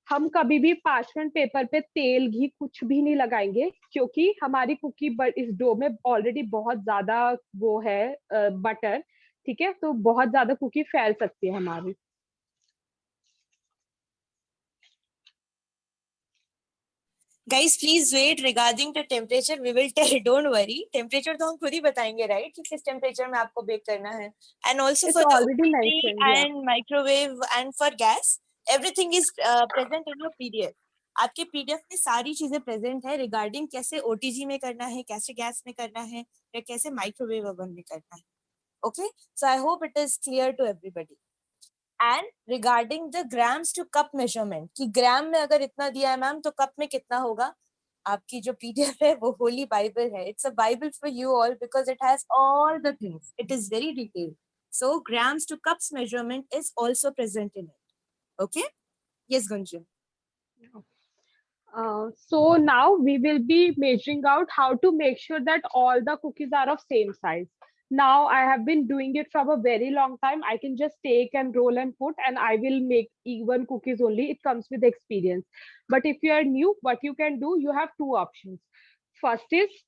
हम कभी भी parchment paper पे तेल घी कुछ भी नहीं लगाएंगे, क्योंकि हमारी कुकी इस डो में ऑलरेडी बहुत ज्यादा वो है बटर, ठीक है? तो बहुत ज्यादा कुकी फैल सकती है हमारी. Guys, please wait. Regarding the temperature, we will tell. Don't worry. Temperature तो हम खुद ही बताएंगे, right? कि किस temperature में आपको bake करना है. And also It's for the already OTG mentioned, yeah. and microwave and for gas, everything is present in your PDF. आपके PDF में सारी चीजें present है regarding कैसे OTG में करना है, कैसे gas में करना है, या कैसे microwave oven में करना है. Okay? So I hope it is clear to everybody. And regarding the grams to cup measurement, कि ग्राम में अगर इतना दिया है मैम तो कप में कितना होगा, आपकी जो पीडीएफ है वो होली बाइबल है. It's a Bible for you all because it has all the things. It is very detailed. So grams two cups measurement is also present in it. Okay, yes Gunjan. So now we will be measuring out how to make sure that all the cookies are of same size. Now I have been doing it from a very long time. I can just take and roll and put, and I will make even cookies only. It comes with experience. But if you are new, what you can do, you have two options. First is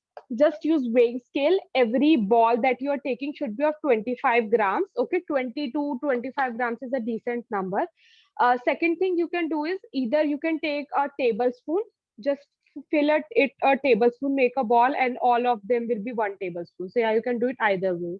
just use weighing scale. Every ball that you are taking should be of 25 grams. Okay, 20 to 25 grams is a decent number. Second thing you can do is either you can take a tablespoon, just fill it a tablespoon, make a ball, and all of them will be 1 tablespoon. So yeah, you can do it either way.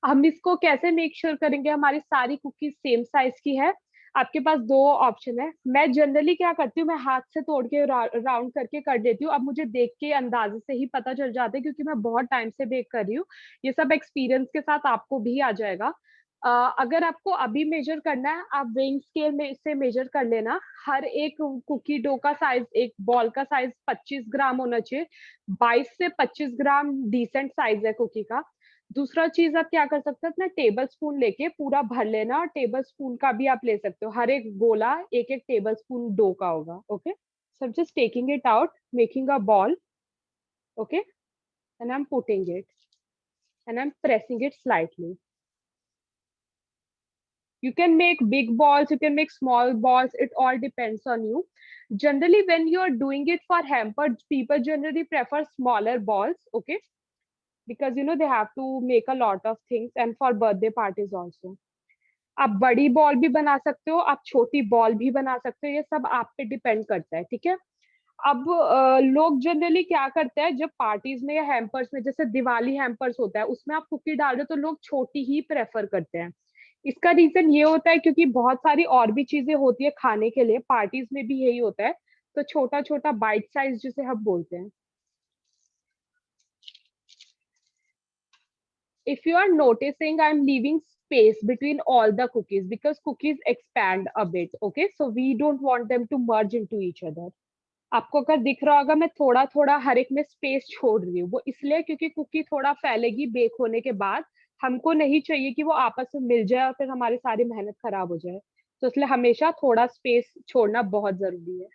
हम इसको कैसे make sure करेंगे हमारी सारी cookies same size की है? आपके पास दो ऑप्शन है. मैं जनरली क्या करती हूँ, मैं हाथ से तोड़ के राउंड करके कर देती हूँ. अब मुझे देख के अंदाजे से ही पता चल जाता है, क्योंकि मैं बहुत टाइम से बेक कर रही हूँ. ये सब एक्सपीरियंस के साथ आपको भी आ जाएगा. अगर आपको अभी मेजर करना है, आप वेइंग स्केल में से मेजर कर लेना. हर एक कुकी डो का साइज, एक बॉल का साइज 25 ग्राम होना चाहिए. 22 से 25 ग्राम डिसेंट साइज है कुकी का. दूसरा चीज आप क्या कर सकते हो, अपना टेबल स्पून लेके पूरा भर लेना. टेबल स्पून का भी आप ले सकते हो. हर एक गोला एक एक टेबल स्पून डो का होगा. Okay, so just taking it out, making a ball. Okay, and I am putting it and I'm pressing it slightly. You can make big balls, you can make small balls, it all depends on you. Generally when you are doing it for hampered, people generally prefer smaller balls. Okay, because you know they have to make a lot of things, and for birthday parties also. आप बड़ी ball भी बना सकते हो, आप छोटी ball भी बना सकते हो, ये सब आप पे डिपेंड करता है. ठीक है, अब लोग जनरली क्या करते हैं, जब पार्टीज में या हैम्पर्स में, जैसे दिवाली हैम्पर्स होता है, उसमें आप कुकी डाल दो तो लोग छोटी ही प्रेफर करते हैं. इसका रीजन ये होता है क्योंकि बहुत सारी और भी चीजें होती है खाने के लिए, पार्टीज में भी यही होता है. तो छोटा छोटा बाइट साइज जिसे हम बोलते हैं. If you are noticing, I'm leaving space between all the cookies because cookies expand a bit. Okay, so we don't want them to merge into each other. आपको अगर दिख रहा होगा, मैं थोड़ा थोड़ा हर एक में स्पेस छोड़ रही हूँ. वो इसलिए क्योंकि कुकी थोड़ा फैलेगी बेक होने के बाद. हमको नहीं चाहिए कि वो आपस में मिल जाए और फिर हमारी सारी मेहनत खराब हो जाए. तो इसलिए हमेशा थोड़ा स्पेस छोड़ना बहुत जरूरी है.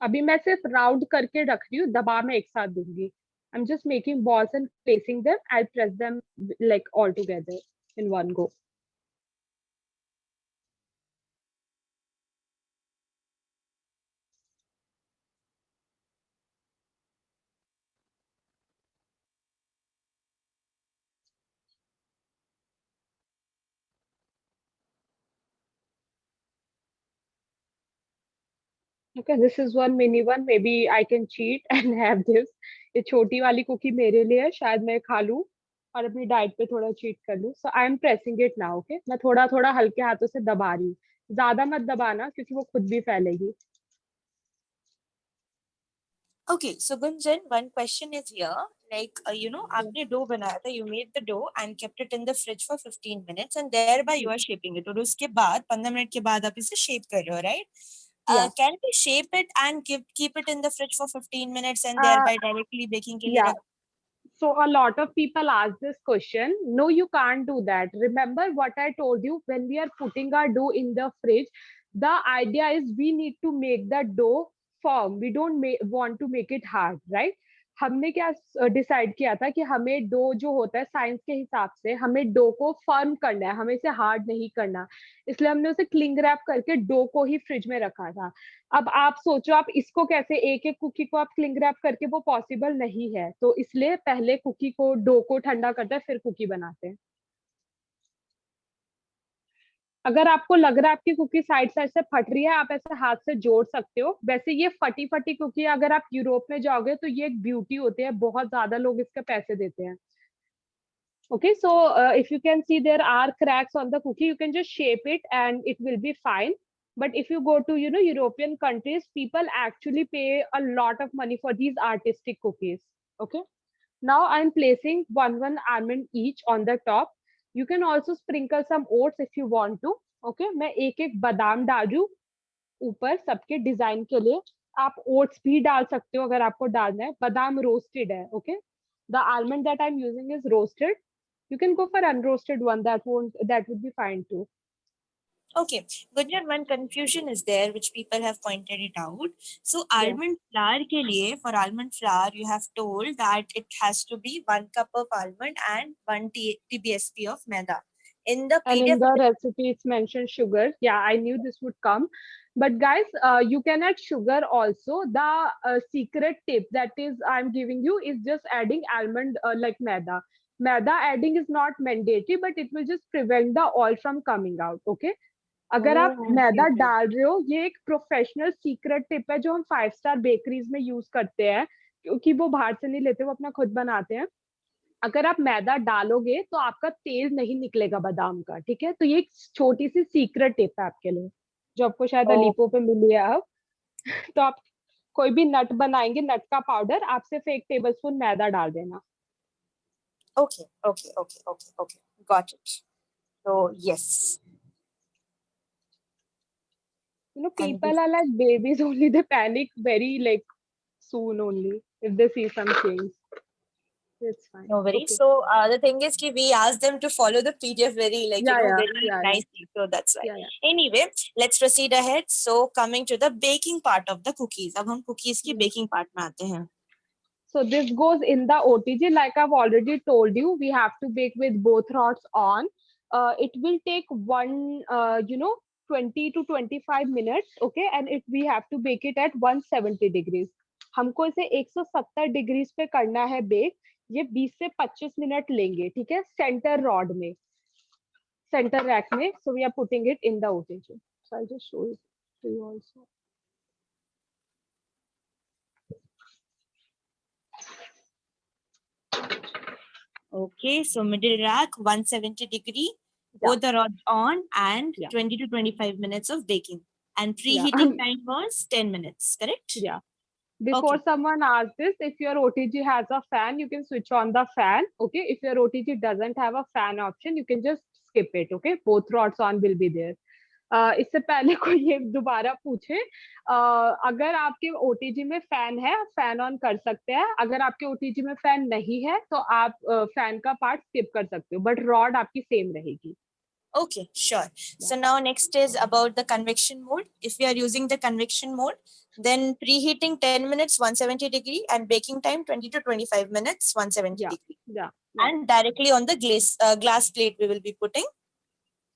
अभी मैं सिर्फ राउंड करके रख रही हूँ, दबा मैं एक साथ दूंगी. I'm just making balls and placing them. I'll press them like all together in one go. Okay, this is one mini one. Maybe I can cheat and have this. ये छोटी वाली कुकी मेरे लिए है, शायद मैं खा लूं और अपनी डाइट पे थोड़ा चीट कर लूं. So I am pressing it now. Okay, मैं थोड़ा थोड़ा हल्के हाथों से दबा रही हूँ. ज्यादा मत दबाना क्योंकि वो खुद भी फैलेगी. Okay, so Gunjan, one question is here. Like, आपने dough बनाया था, you made the dough and kept it in the fridge for 15 minutes and thereby you are shaping it. और उसके बाद 15 मिनट के बाद आप इसे shape कर रहे हो, right? Yeah. Can we shape it and keep it in the fridge for 15 minutes and Uh, thereby directly baking के लिए yeah. रख? So a lot of people ask this question. No, you can't do that. Remember what I told you when we are putting our dough in the fridge, the idea is we need to make the dough firm. We don't want to make it hard, right? हमने क्या decide किया था कि हमें dough जो होता है science के हिसाब से हमें डो को फर्म करना है, हमें इसे हार्ड नहीं करना. इसलिए हमने उसे क्लिंग रैप करके डो को ही फ्रिज में रखा था. अब आप सोचो आप इसको कैसे एक एक कुकी को आप क्लिंग रैप करके, वो पॉसिबल नहीं है. तो इसलिए पहले कुकी को डो को ठंडा करते हैं फिर कुकी बनाते हैं. अगर आपको लग रहा है आपकी कुकी साइड साइड से फट रही है, आप ऐसे हाथ से जोड़ सकते हो. वैसे ये फटी फटी कुकी अगर आप यूरोप में जाओगे तो ये एक ब्यूटी होती है, बहुत ज्यादा लोग इसके पैसे देते हैं. Okay, so if you can see there are cracks on the cookie, you can just shape it and it will be fine. But if you go to European countries, people actually pay a lot of money for these artistic cookies. Okay, now I'm placing one almond each on the top. You can also sprinkle some oats if you want to. Okay, मैं एक एक बादाम डाल रही हूँ ऊपर सबके design के लिए. आप ओट्स भी डाल सकते हो अगर आपको डालना है. बादाम रोस्टेड है. Okay, the almond that I'm using is roasted. You can go for unroasted one. That would be fine too. Okay, Gunjan, one confusion is there which people have pointed it out. So Yeah. almond flour के लिए, for almond flour, you have told that it has to be 1 cup of almond and 1 TBSP of maida. In the And PDF, in the recipe, it's mentioned sugar. Yeah, I knew this would come. But guys, you can add sugar also. The secret tip that is I'm giving you is just adding almond like maida. Maida adding is not mandatory, but it will just prevent the oil from coming out. Okay. अगर आप मैदा डाल रहे हो, ये एक professional secret tip है जो हम 5 स्टार बेकरीज में यूज करते हैं, क्योंकि वो बाहर से नहीं लेते, वो अपना खुद बनाते हैं. अगर आप मैदा डालोगे तो आपका तेल नहीं निकलेगा बादाम का. ठीक है, तो ये एक छोटी सी सीक्रेट टिप है आपके लिए जो आपको शायद अलीपो पे मिली है अब. तो आप कोई भी नट बनाएंगे, नट का पाउडर, आप सिर्फ 1 टेबलस्पून मैदा डाल देना. okay, got it. So yes, and People are like babies only. They panic very like soon only if they see some change. It's fine. no worries. Okay. So the thing is ki we asked them to follow the PDF very very nicely. So that's why. Yeah. Anyway, let's proceed ahead. So coming to the baking part of the cookies. अब हम cookies की baking part में आते हैं. So this goes in the OTG. Like I've already told you, we have to bake with both rods on. It will take 20 to 25 minutes. Okay, and we have to bake it at 170 degrees. हमको इसे 170 degrees पे करना है bake. ये 20 से 25 minute लेंगे. ठीक है, सेंटर रॉड में, सेंटर रैक में. So we are putting it in the OTG. So I'll just show it to you also. Okay, so middle rack 170 degree, both the rods on, and 20 to 25 minutes of baking. And preheating time was 10 minutes, correct? Yeah. Before someone asks this, if your OTG has a fan, you can switch on the fan. Okay. If your OTG doesn't have a fan option, you can just skip it. Okay. Both rods on will be there. इससे पहले कोई ये दोबारा पूछे, अगर आपके OTG में fan है, फैन ऑन कर सकते हैं. अगर आपके ओटीजी में फैन नहीं है तो आप फैन का पार्ट स्किप कर सकते हो, बट रॉड आपकी सेम रहेगी. Okay, sure. So now next is about the convection mode. If we are using the convection mode, then preheating 10 minutes 170 degree and baking time 20 to 25 minutes 170 Yeah, degree. yeah. And directly on the glass plate we will be putting.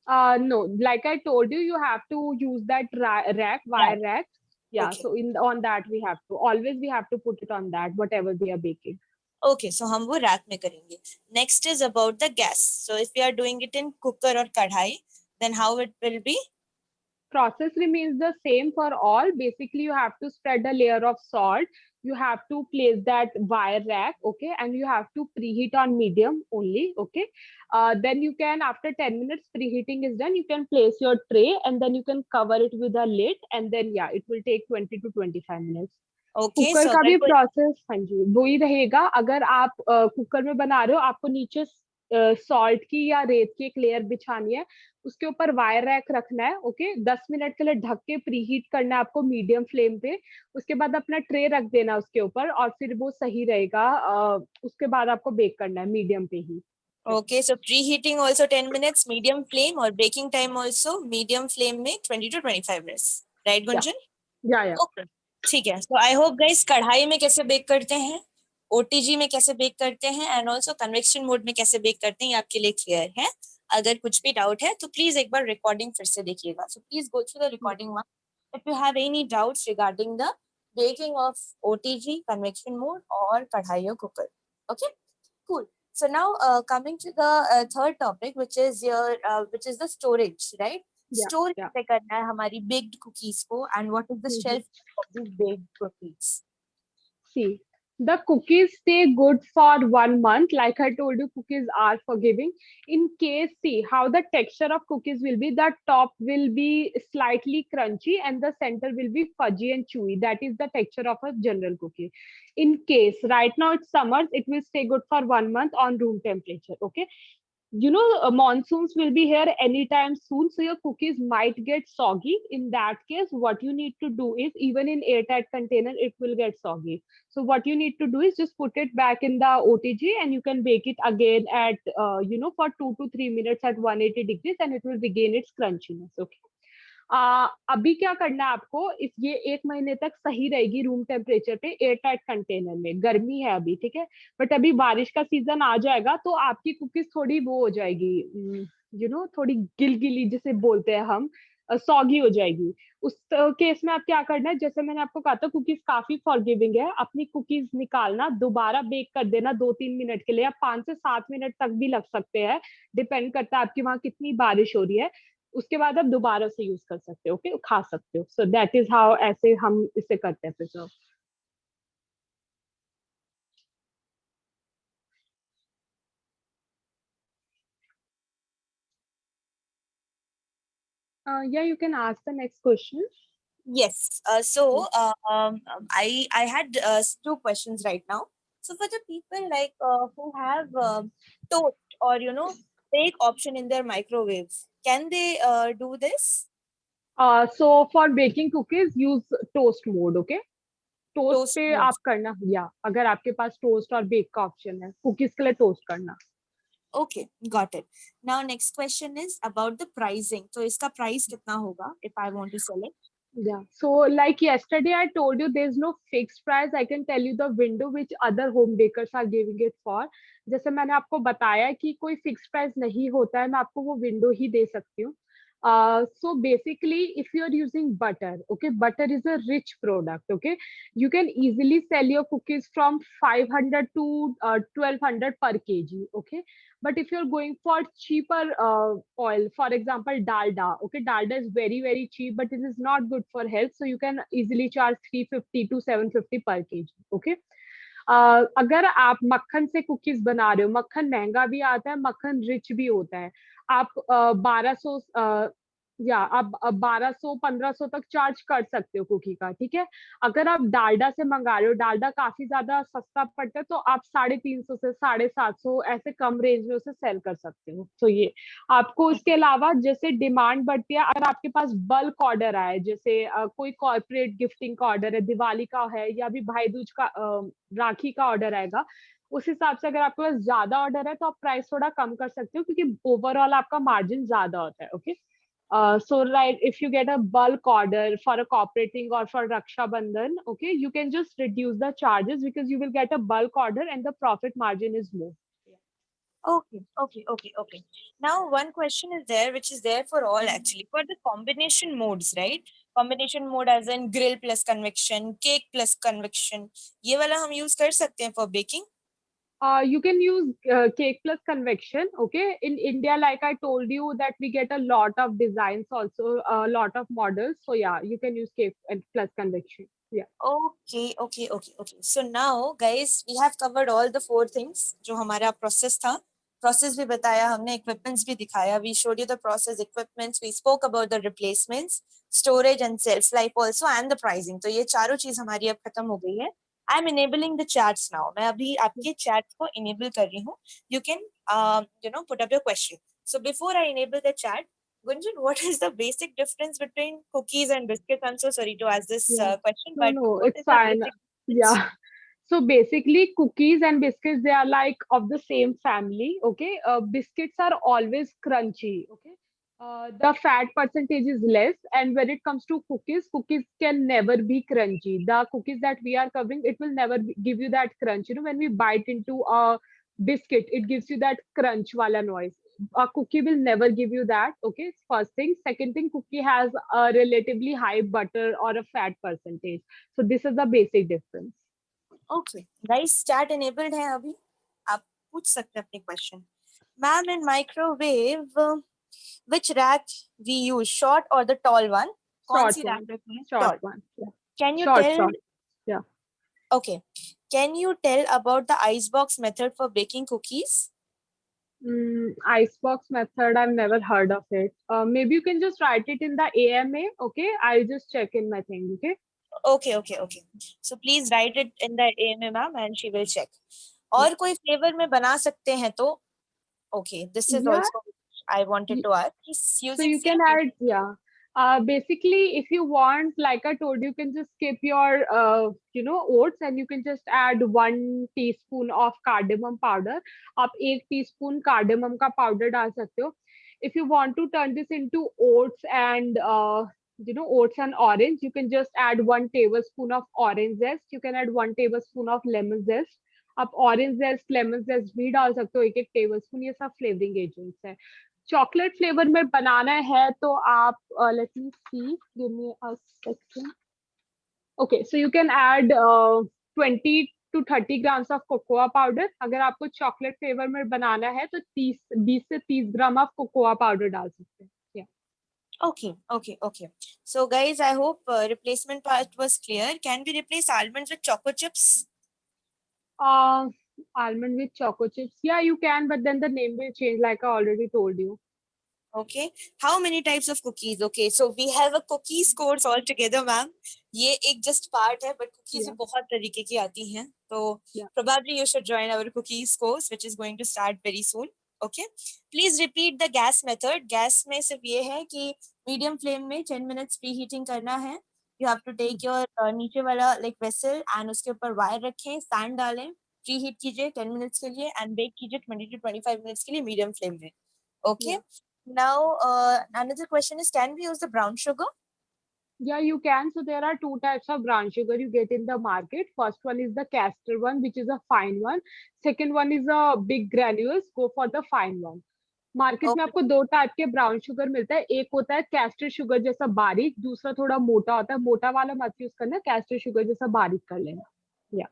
No, like I told you, you have to use that rack, Right. wire rack. Yeah, Okay. so on that we have to always we have to put it on that whatever we are baking. Okay, so हम वो rack में करेंगे. Next is about the gas. So if we are doing it in cooker or kadhai, then how it will be? Process remains the same for all. Basically, you have to spread a layer of salt. You have to place that wire rack, okay, and you have to preheat on medium only, okay. Then you can, after 10 minutes preheating is done, you can place your tray and then you can cover it with a lid, and then yeah, it will take 20 to 25 minutes. Okay, cooker so का अगर भी कोई process हाँ जी वही रहेगा. अगर आप cooker में बना रहे हो, आपको नीचे सॉल्ट की या रेत की एक लेयर बिछानी है, उसके ऊपर वायर रैक रखना है, ओके. 10 मिनट के लिए ढक के प्रीहीट करना है आपको मीडियम फ्लेम पे. उसके बाद अपना ट्रे रख देना उसके ऊपर और फिर वो सही रहेगा. उसके बाद आपको बेक करना है मीडियम पे ही. Okay, so preheating also 10 minutes, medium flame, और baking time also medium flame में 20 to 25 minutes. Right, Gunjan? या Okay, ठीक है. So I hope guys कढ़ाई में कैसे बेक करते हैं, OTG में कैसे बेक करते हैं, and also convection mode में कैसे बेक करते हैं, ये आपके लिए क्लियर है. अगर कुछ भी डाउट है तो प्लीज एक बार रिकॉर्डिंग फिर से देखिएगा. So please go through the recording one. If you have any doubts regarding the baking of OTG, convection mode, or कढ़ाई or cooker. Okay, cool. So now coming to the third topic, which is the storage, right? Store या कैसे करना है हमारी baked cookies को, and what is the shelf life of these baked cookies? See, the cookies stay good for 1 month. Like I told you, cookies are forgiving. In case, see how the texture of cookies will be. The top will be slightly crunchy and the center will be fudgy and chewy. That is the texture of a general cookie. In case right now it's summers, it will stay good for 1 month on room temperature. Okay, monsoons will be here anytime soon, so your cookies might get soggy. In that case, what you need to do is, even in airtight container it will get soggy. So what you need to do is just put it back in the OTG and you can bake it again at for 2 to 3 minutes at 180 degrees and it will regain its crunchiness. Okay. अभी क्या करना है आपको, इस ये 1 महीने तक सही रहेगी रूम टेम्परेचर पे एयर टाइट कंटेनर में. गर्मी है अभी, ठीक है, बट अभी बारिश का सीजन आ जाएगा तो आपकी कुकीज थोड़ी वो हो जाएगी, थोड़ी गिलगिली जिसे बोलते हैं हम, सॉगी हो जाएगी. उस केस में आप क्या करना है, जैसे मैंने आपको कहा था कुकीज काफी फॉरगिविंग है, अपनी कुकीज निकालना, दोबारा बेक कर देना 2-3 मिनट के लिए, या 5 से 7 मिनट तक भी लग सकते हैं, डिपेंड करता है आपके वहां कितनी बारिश हो रही है. उसके बाद आप दोबारा से यूज कर सकते हो, ओके, खा सकते हो. सो दैट इज हाउ ऐसे हम इसे करते हैं प्रिजर्व. या you can ask the next question. Yes. I had two questions right now. So for the people like who have toast or bake option in their microwaves, can they do this? So for baking cookies use toast mode. Okay, toast Toast पे mode. आप करना, या अगर आपके पास toast और bake का option है, cookies के लिए टोस्ट करना. Okay, got it. Now next question is about the pricing. So इसका price कितना होगा if I want to sell it? Yeah. So, like yesterday, I told you there's no fixed price. I can tell you the window which other home bakers are giving it for. जैसे मैंने आपको बताया कि कोई fixed price नहीं होता है, मैं आपको वो window ही दे सकती हूँ. So basically, if you are using butter, okay, butter is a rich product, okay. You can easily sell your cookies from 500 to 1200 per kg, okay. But if you're going for cheaper oil, for example dalda, okay, dalda is very very cheap but it is not good for health, so you can easily charge 350 to 750 per kg, okay. अगर आप मक्खन से cookies बना रहे हो, मक्खन महंगा भी आता है, मक्खन रिच भी होता है, आप 1200 या आप 1200-1500 तक चार्ज कर सकते हो कुकी का, ठीक है. अगर आप डालडा से मंगा रहे हो, डालडा काफी ज्यादा सस्ता पड़ता है, तो आप 350 से 750 ऐसे कम रेंज में उसे सेल कर सकते हो. तो ये आपको, इसके अलावा जैसे डिमांड बढ़ती है, अगर आपके पास बल्क ऑर्डर आए, जैसे कोई कॉर्पोरेट गिफ्टिंग का ऑर्डर है, दिवाली का है, या भी भाई दूज का राखी का ऑर्डर आएगा, उस हिसाब से अगर आपके पास ज्यादा ऑर्डर है तो आप प्राइस थोड़ा कम कर सकते हो, क्योंकि ओवरऑल आपका मार्जिन ज्यादा होता है. Okay. So like if you get a bulk order for a cooperating or for Raksha Bandhan, okay, you can just reduce the charges because you will get a bulk order and the profit margin is low. Okay, okay, okay, okay. Now, one question is there, which is there for all actually, for the combination modes, right? Combination mode as in grill plus convection, cake plus convection. ये वाला हम use कर सकते हैं for baking? You can use cake plus convection. Okay. In India, like I told you, that we get a lot of designs also, a lot of models. So yeah, you can use cake and plus convection. Yeah. Okay, okay, okay, okay. So now, guys, we have covered all the 4 things जो हमारा process था. Process भी बताया हमने, equipments भी दिखाया. We showed you the process, equipments. We spoke about the replacements, storage and shelf life also, and the pricing. तो ये चारों चीज हमारी अब खत्म हो गई है. I'm enabling the chats now. मैं अभी आपके chats को enable कर रही हूँ. You can, put up your question. So before I enable the chat, Gunjan, what is the basic difference between cookies and biscuits? I'm so sorry to ask this Yeah. question, No, but no, what it's is the fine. basic difference? Yeah. So basically, cookies and biscuits, they are like of the same family. Okay. Biscuits are always crunchy. Okay. The fat percentage is less. And when it comes to cookies, cookies can never be crunchy. The cookies that we are covering, it will never give you that crunch. You know, when we bite into a biscuit, it gives you that crunch wala noise. A cookie will never give you that. Okay. First thing. Second thing, cookie has a relatively high butter or a fat percentage. So this is the basic difference. Okay, guys, chat enabled है अभी. आप पूछ सकते हैं अपने question. Ma'am, in microwave, which rack we use, short or the tall one? कौन Short सी rack one. रखनी है? Short Tall. one. Yeah. Can you Short, tell? short. Yeah. Okay. Can you tell about the icebox method for baking cookies? Icebox method, I've never heard of it. Maybe you can just write it in the AMA. Okay. I'll just check in my thing. Okay. Okay, okay, okay. So please write it in the AMA, ma'am, and she will check. Yeah. और कोई flavor में बना सकते हैं तो okay, this is Yeah. also I wanted to ask. He's So using you can same add, yeah. Basically, if you want, like I told you, can just skip your, oats, and you can just add 1 teaspoon of cardamom powder. आप 1 teaspoon cardamom का powder डाल सकते हो. If you want to turn this into oats and, oats and orange, you can just add 1 tablespoon of orange zest. You can add 1 tablespoon of lemon zest. आप orange zest lemon zest भी डाल सकते हो, 1 tablespoon. ये सब flavouring agents है. Chocolate flavour में बनाना है तो आप let me see, give me a second. Okay, so you can add 20 to 30 grams of cocoa powder. अगर आपको चॉकलेट फ्लेवर में बनाना है तो 20 से 30 ग्राम ऑफ कोकोआ पाउडर डाल सकते हैं. Okay, okay, okay. So guys, I hope replacement part was clear. Can we replace almonds with choco chips? Almond with choco chips, yeah, you can, but then the name will change, like I already told you. Okay. How many types of cookies? Okay, so we have a cookies course all together, ma'am. ये एक just part है, but cookies भी Yeah. बहुत तरीके की आती हैं. तो Yeah. probably you should join our cookies course, which is going to start very soon. Okay. Please repeat the gas method. Gas में सिर्फ ये है कि medium flame में 10 minutes preheating करना है. You have to take your नीचे वाला like vessel and उसके ऊपर wire रखें, sand डालें, preheat कीजिए 10 minutes के लिए and bake कीजिए 20 to 25 minutes के लिए medium flame में. Okay. Yeah. Now, another question is, can we use the brown sugar? Yeah, you can. So there are 2 types of brown sugar you get in the market. First one is the castor one, which is a fine one. Second one is a big granules. Go for the fine one. Market में Okay. आपको 2 type के brown sugar मिलता है. एक होता है castor sugar जैसा बारीक, दूसरा थोड़ा मोटा होता है. मोटा वाला मत यूज करना, कैस्टर शुगर जैसा बारीक कर लेना. या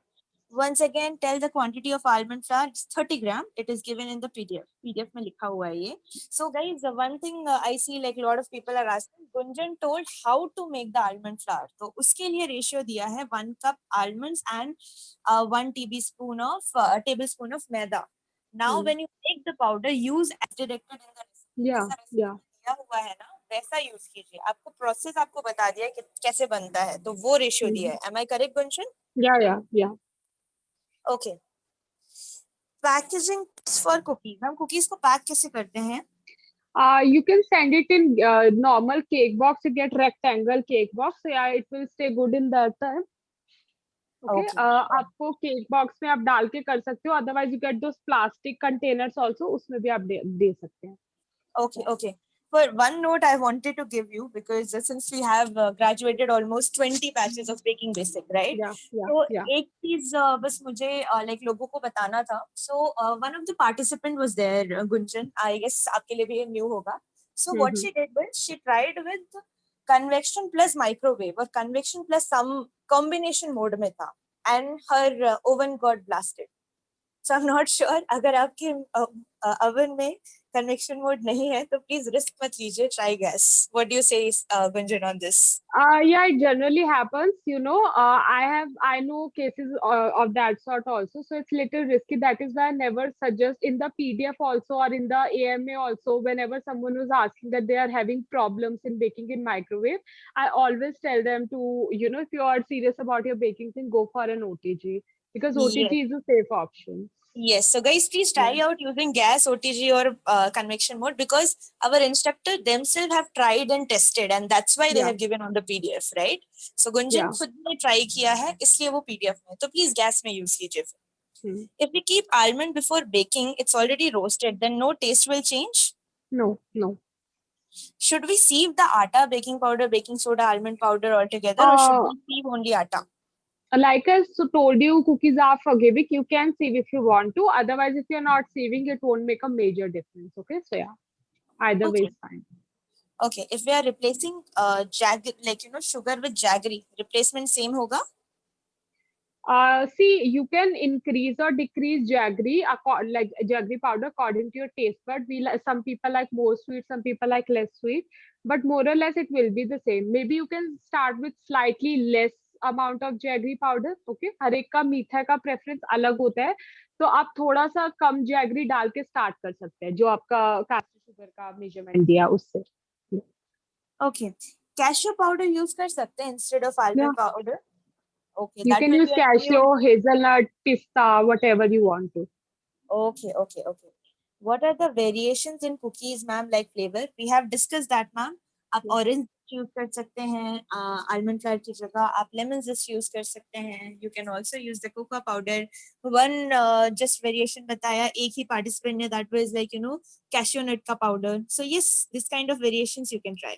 Once again, tell the quantity of almond flour. It's 30 gram. It is given in the PDF. PDF में लिखा हुआ है ये. So guys, the one thing I see like a lot of people are asking, Gunjan told how to make the almond flour. तो उसके लिए ratio दिया है 1 cup almonds and 1 tablespoon of maida. Now, when you make the powder, use as directed in the recipe. या जैसा recipe या में दिया हुआ है ना, वैसा यूज कीजिए. आपको प्रोसेस आपको बता दिया है कि कैसे बनता है, तो वो रेशियो दिया है. Am I correct, Gunjan? या ओके. Packaging for cookies. हम कुकीज को पैक कैसे करते हैं? You can send it in normal cake box. You get rectangle cake box. So yeah, it will stay good in that time. Okay Okay. आपको cake box में आप डाल के कर सकते हो, otherwise you get those plastic containers also, उसमें भी आप दे सकते हैं. Okay, okay. For one note, I wanted to give you because since we have graduated almost 20 batches of baking basic, right? या या तो या एक चीज बस मुझे like लोगों को बताना था. So one of the participant was there, Gunjan. I guess आपके लिए भी ये new होगा. So what she did was she tried with convection plus microwave or convection plus some combination mode में था, and her oven got blasted. So I'm not sure अगर आपके oven में convection mode नहीं है तो please risk मत लीजिए, try gas. What do you say, Gunjan, on this? Yeah, it generally happens, you know. I know cases of that sort also, so it's little risky. That is why I never suggest in the PDF also or in the AMA also. Whenever someone was asking that they are having problems in baking in microwave, I always tell them to, you know, if you are serious about your baking thing, go for an OTG, because Yes. OTG is a safe option. Yes. So guys, please try out using gas, OTG or convection mode, because our instructor themselves have tried and tested, and that's why they Yeah. have given on the PDF, right? So Gunjan Yeah. खुद ने try किया है, इसलिए वो PDF में. तो please gas में use कीजिए. If we keep almond before baking, it's already roasted, then no taste will change. No, no. Should we sieve the atta, baking powder, baking soda, almond powder altogether, or should we sieve only atta? Like I told you, cookies are forgiving. You can sieve if you want to. Otherwise, if you're not sieving, it won't make a major difference. Okay, so yeah, either way Okay. is fine. Okay, if we are replacing like sugar with jaggery, replacement same hoga? See, you can increase or decrease jaggery, like jaggery powder according to your taste bud. Some people like more sweet, some people like less sweet, but more or less it will be the same. Maybe you can start with slightly less amount of jaggery powder. Okay, हर एक का मीठा का preference अलग होता है, तो आप थोड़ा सा कम jaggery डाल के start कर सकते हैं, जो आपका caster sugar का measurement दिया उससे. Okay, cashew powder use कर सकते हैं instead of almond powder. Okay, You that can will use be cashew, hazelnut, pista, whatever you want to. Okay, okay, okay. What are the variations in cookies, ma'am, like flavor? We have discussed that, ma'am. आप orange use कर सकते हैं, almond flour की जगह आप lemon zest use कर सकते हैं. You can also use the cocoa powder. One just variation बताया एक ही participant ने, that was like cashew nut का powder. So yes, this kind of variations you can try.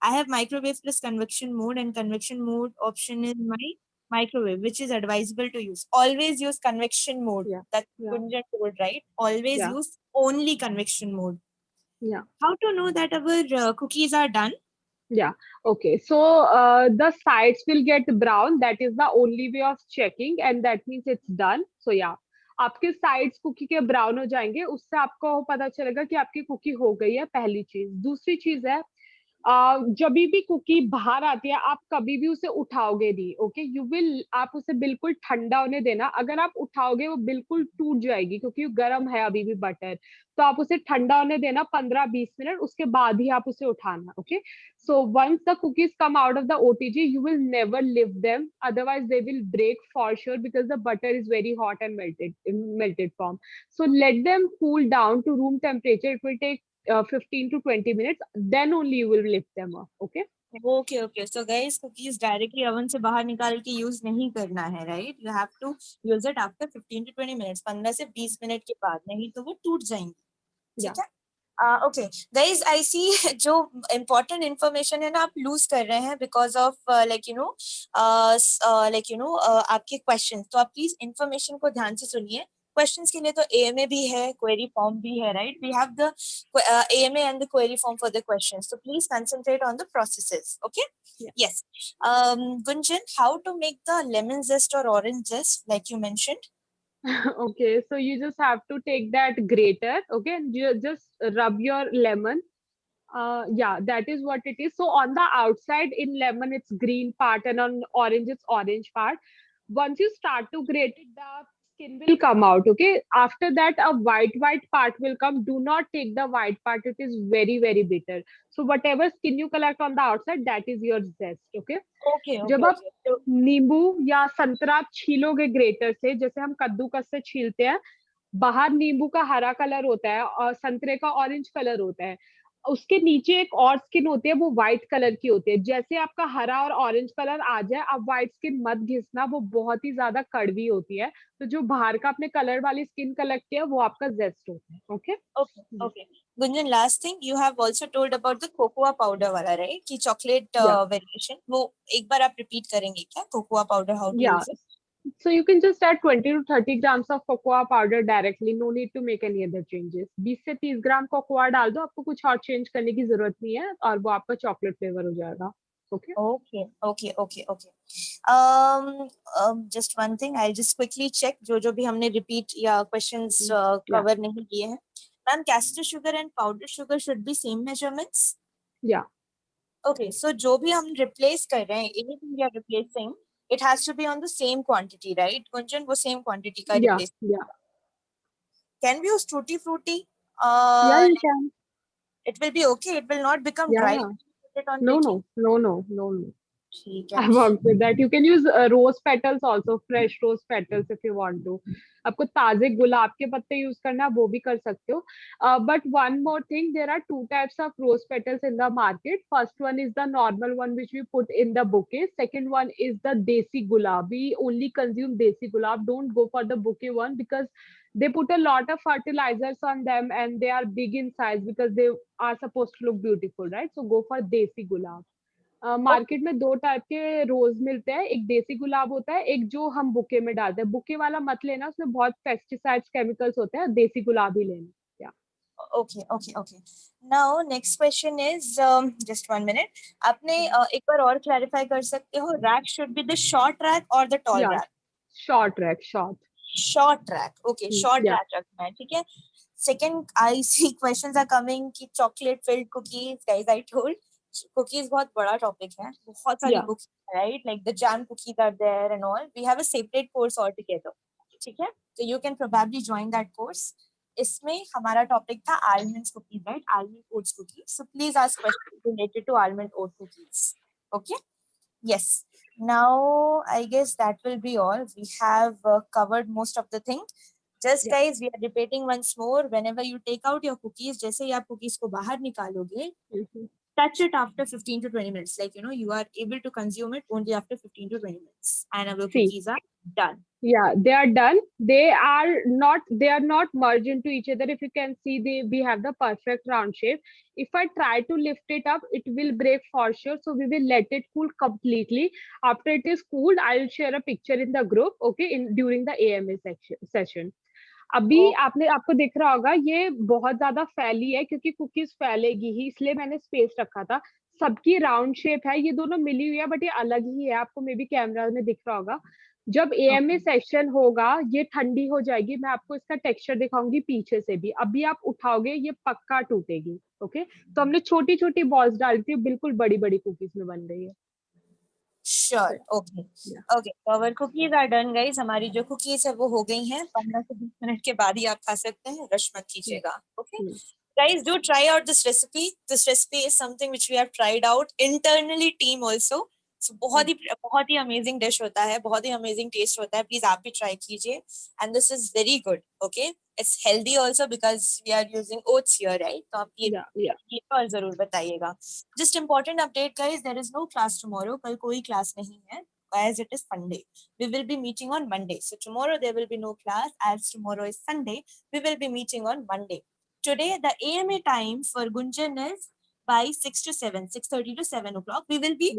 I have microwave plus convection mode, and convection mode option is my microwave, which is advisable to use. Always use convection mode. Yeah. That's Yeah. Gunjan told, right? Always Yeah. use only convection mode. Yeah. How to know that our cookies are done? Yeah. Okay. So the sides will get brown. That is the only way of checking, and that means it's done. So yeah, आपके sides cookie के brown हो जाएंगे, उससे आपको पता चलेगा कि आपकी कुकी हो गई है. पहली चीज. दूसरी चीज है, जब भी कुकी बाहर आती है, आप कभी भी उसे उठाओगे नहीं. ओके, यू विल, आप उसे बिल्कुल ठंडा होने देना. अगर आप उठाओगे वो बिल्कुल टूट जाएगी, क्योंकि गर्म है अभी भी बटर. तो आप उसे ठंडा होने देना 15-20 मिनट, उसके बाद ही आप उसे उठाना. Okay, so once the cookies come out of the OTG, you will never lift them, otherwise they will break for sure, because the butter is very hot and melted in melted form. So let them cool down to room temperature. It will take 15 to 20 minutes, then only you will lift them up. Okay. Okay, okay. So guys, cookies directly oven से बाहर निकाल के use नहीं करना है, right? You have to use it after 15 to 20 minutes. 15 से 20 minute के बाद, नहीं तो वो टूट जाएंगे. ठीक है? Okay, guys, I see जो important information है ना आप lose कर रहे हैं because of आपके questions. तो आप please information को ध्यान से सुनिए. Questions के लिए तो AMA भी है, query form भी है, right? We have the AMA and the query form for the questions. So please concentrate on the processes. Okay? Yeah. Yes. Gunjan, how to make the lemon zest or orange zest, like you mentioned? Okay, so you just have to take that grater, okay, and you just rub your lemon. Yeah, that is what it is. So on the outside in lemon it's green part, and on orange it's orange part. Once you start to grate it, the skin will come out. Okay, after that a white part will come. Do not take the white part, it is very bitter. So whatever skin you collect on the outside, that is your zest. Okay. Okay, okay, जब आप okay. So, नींबू या संतरा छीलोगे greater से, जैसे हम कद्दूकस से छीलते हैं, बाहर नींबू का हरा कलर होता है और संतरे का ऑरेंज कलर होता है. उसके नीचे एक और स्किन होती है, वो व्हाइट कलर की होती है। जैसे आपका हरा और ऑरेंज कलर आ जाए, अब व्हाइट स्किन मत घिसना, वो बहुत ही ज्यादा कड़वी होती है। तो जो बाहर का आपने कलर वाली स्किन कलेक्ट किया वो आपका जेस्ट होता है। Okay. Okay, okay. Gunjan, last thing, you have also told about the cocoa powder वाला, right? कि chocolate या variation, वो एक बार आप repeat करेंगे क्या? Cocoa powder, how to या use it? So you can just add 20 to 30 grams of cocoa powder directly. No need to make any other changes. 20 से 30 ग्राम कोकोआ डाल दो, आपको कुछ और चेंज करने की जरूरत नहीं है, और वो आपका चॉकलेट फ्लेवर हो जाएगा। Okay. Okay, okay, okay, okay. Just one thing, I'll just quickly check जो भी हमने repeat या questions या cover नहीं किए हैं. Ma'am, caster sugar and powdered sugar should be same measurements. या Okay, so जो भी हम replace कर रहे हैं, anything we are replacing, it has to be on the same quantity, right? Gunjan, वो same quantity का या replace. या Can we use tutti frutti? या Uh, you can. it will be okay. It will not become या dry. Put it on no no baking. No no no no ठीक I है. worked with that. You can use rose petals also, fresh rose petals if you want to. आपको ताजे गुलाब के पत्ते use करना है, वो भी कर सकते हो. But one more thing, there are two types of rose petals in the market. First one is the normal one which we put in the bouquet. Second one is the desi gulab. We only consume desi gulab. Don't go for the bouquet one because they put a lot of fertilizers on them and they are big in size because they are supposed to look beautiful, right? So go for desi gulab. Okay. Market में दो type के रोज मिलते हैं, एक देसी गुलाब होता है, एक जो हम बुके में डालते हैं। बुके वाला मत लेना, उसमें बहुत पेस्टिसाइड्स केमिकल्स होते हैं, देसी गुलाब ही लेना। या Okay, okay, okay. Now, next question is just 1 minute. आपने एक बार और clarify कर सकते हो? Rack should be the short rack or the tall या rack? Short rack short. Short rack. Okay, short या rack रखना है, ठीक है? Second, I see questions are coming कि chocolate filled cookies, guys. I told cookies बहुत बड़ा topic है, बहुत सारी या cookies, right? Like the jam cookies are there and all. We have a separate course altogether, ठीक है? So you can probably join that course. इसमें हमारा टॉपिक था almond cookies, right? Almond oats cookies. So please ask questions related to almond oat cookies. Okay? Yes. Now I guess that will be all. We have covered most of the thing. Just या guys, we are repeating once more. Whenever you take out your cookies, जैसे ही आप cookies को बाहर निकालोगे, touch it after 15 to 20 minutes. Like, you are able to consume it only after 15 to 20 minutes. And our C cookies are done. yeah, they are done. They are not merged into each other. If you can see, we have the perfect round shape. If I try to lift it up, it will break for sure, so we will let it cool completely. After it is cooled, I'll share a picture in the group, okay, in during the AMA session. अभी Oh, आपको दिख रहा होगा ये बहुत ज्यादा फैली है, क्योंकि कुकीज फैलेगी ही, इसलिए मैंने स्पेस रखा था। सबकी राउंड शेप है, ये दोनों मिली हुई है, बट ये अलग ही है। आपको मे बी कैमरा में दिख रहा होगा। जब एएमए okay. सेशन होगा, ये ठंडी हो जाएगी, मैं आपको इसका टेक्सचर दिखाऊंगी पीछे से भी। अभी आप उठाओगे, ये पक्का टूटेगी। ओके, तो हमने छोटी छोटी बॉल्स डाली थी, बिल्कुल बड़ी बड़ी कुकीज में बन रही है। Sure. Okay. Okay. So our cookies are done, guys. हमारी जो cookies है वो हो गई हैं. 15 से 20 मिनट के बाद ही आप खा सकते हैं. Rush मत कीजिएगा. Okay. Guys, do try out this recipe. This recipe is something which we have tried out internally team also. So बहुत ही amazing dish होता है, बहुत ही amazing taste होता है. Please आप भी try कीजिए. And this is very good. Okay. It's healthy also because we are using oats here, right? तो आप ये और जरूर बताइएगा. Just important update, guys. There is no class tomorrow. कल कोई class नहीं है. As it is Sunday, we will be meeting on Monday. So tomorrow there will be no class. As tomorrow is Sunday, we will be meeting on Monday. Today the AMA time for Gunjan is by 6 to 7, 6:30 to 7 o'clock. We will be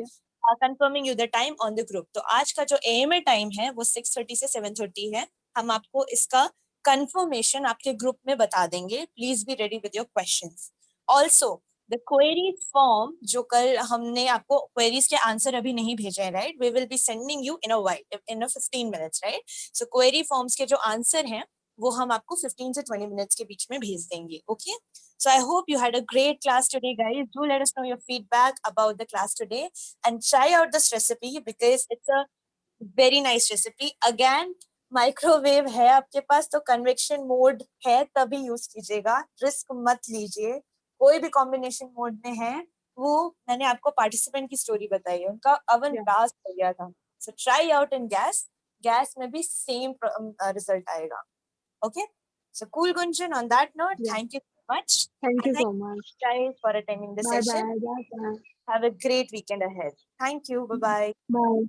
confirming you the time on the group. तो आज का जो AMA time है वो 6:30 से 7:30 है. हम आपको इसका confirmation आपके group में बता देंगे. Please be ready with your questions. Also, the queries form जो कल हमने आपको queries के answer अभी नहीं भेजे हैं, right? We will be sending you in a while, in a 15 minutes, right? So query forms के जो answer हैं वो हम आपको 15 से 20 minutes के बीच में भेज देंगे. Okay? So I hope you had a great class today, guys. Do let us know your feedback about the class today and try out this recipe because it's a very nice recipe. Again, microwave है आपके पास तो convection mode है तभी use कीजिएगा. Risk मत लीजिए. कोई भी कॉम्बिनेशन मोड में है, वो मैंने आपको पार्टिसिपेंट की स्टोरी बताई है, उनका अवन ब्लास्ट हो गया था. So try out in gas. Gas में भी सेम रिजल्ट आएगा. Okay, so cool Gunjan. On that note, thank you much. Thank you And thank so much. you guys for attending the Bye session. bye. Bye bye. Have a great weekend ahead. Thank you. Bye bye. Bye.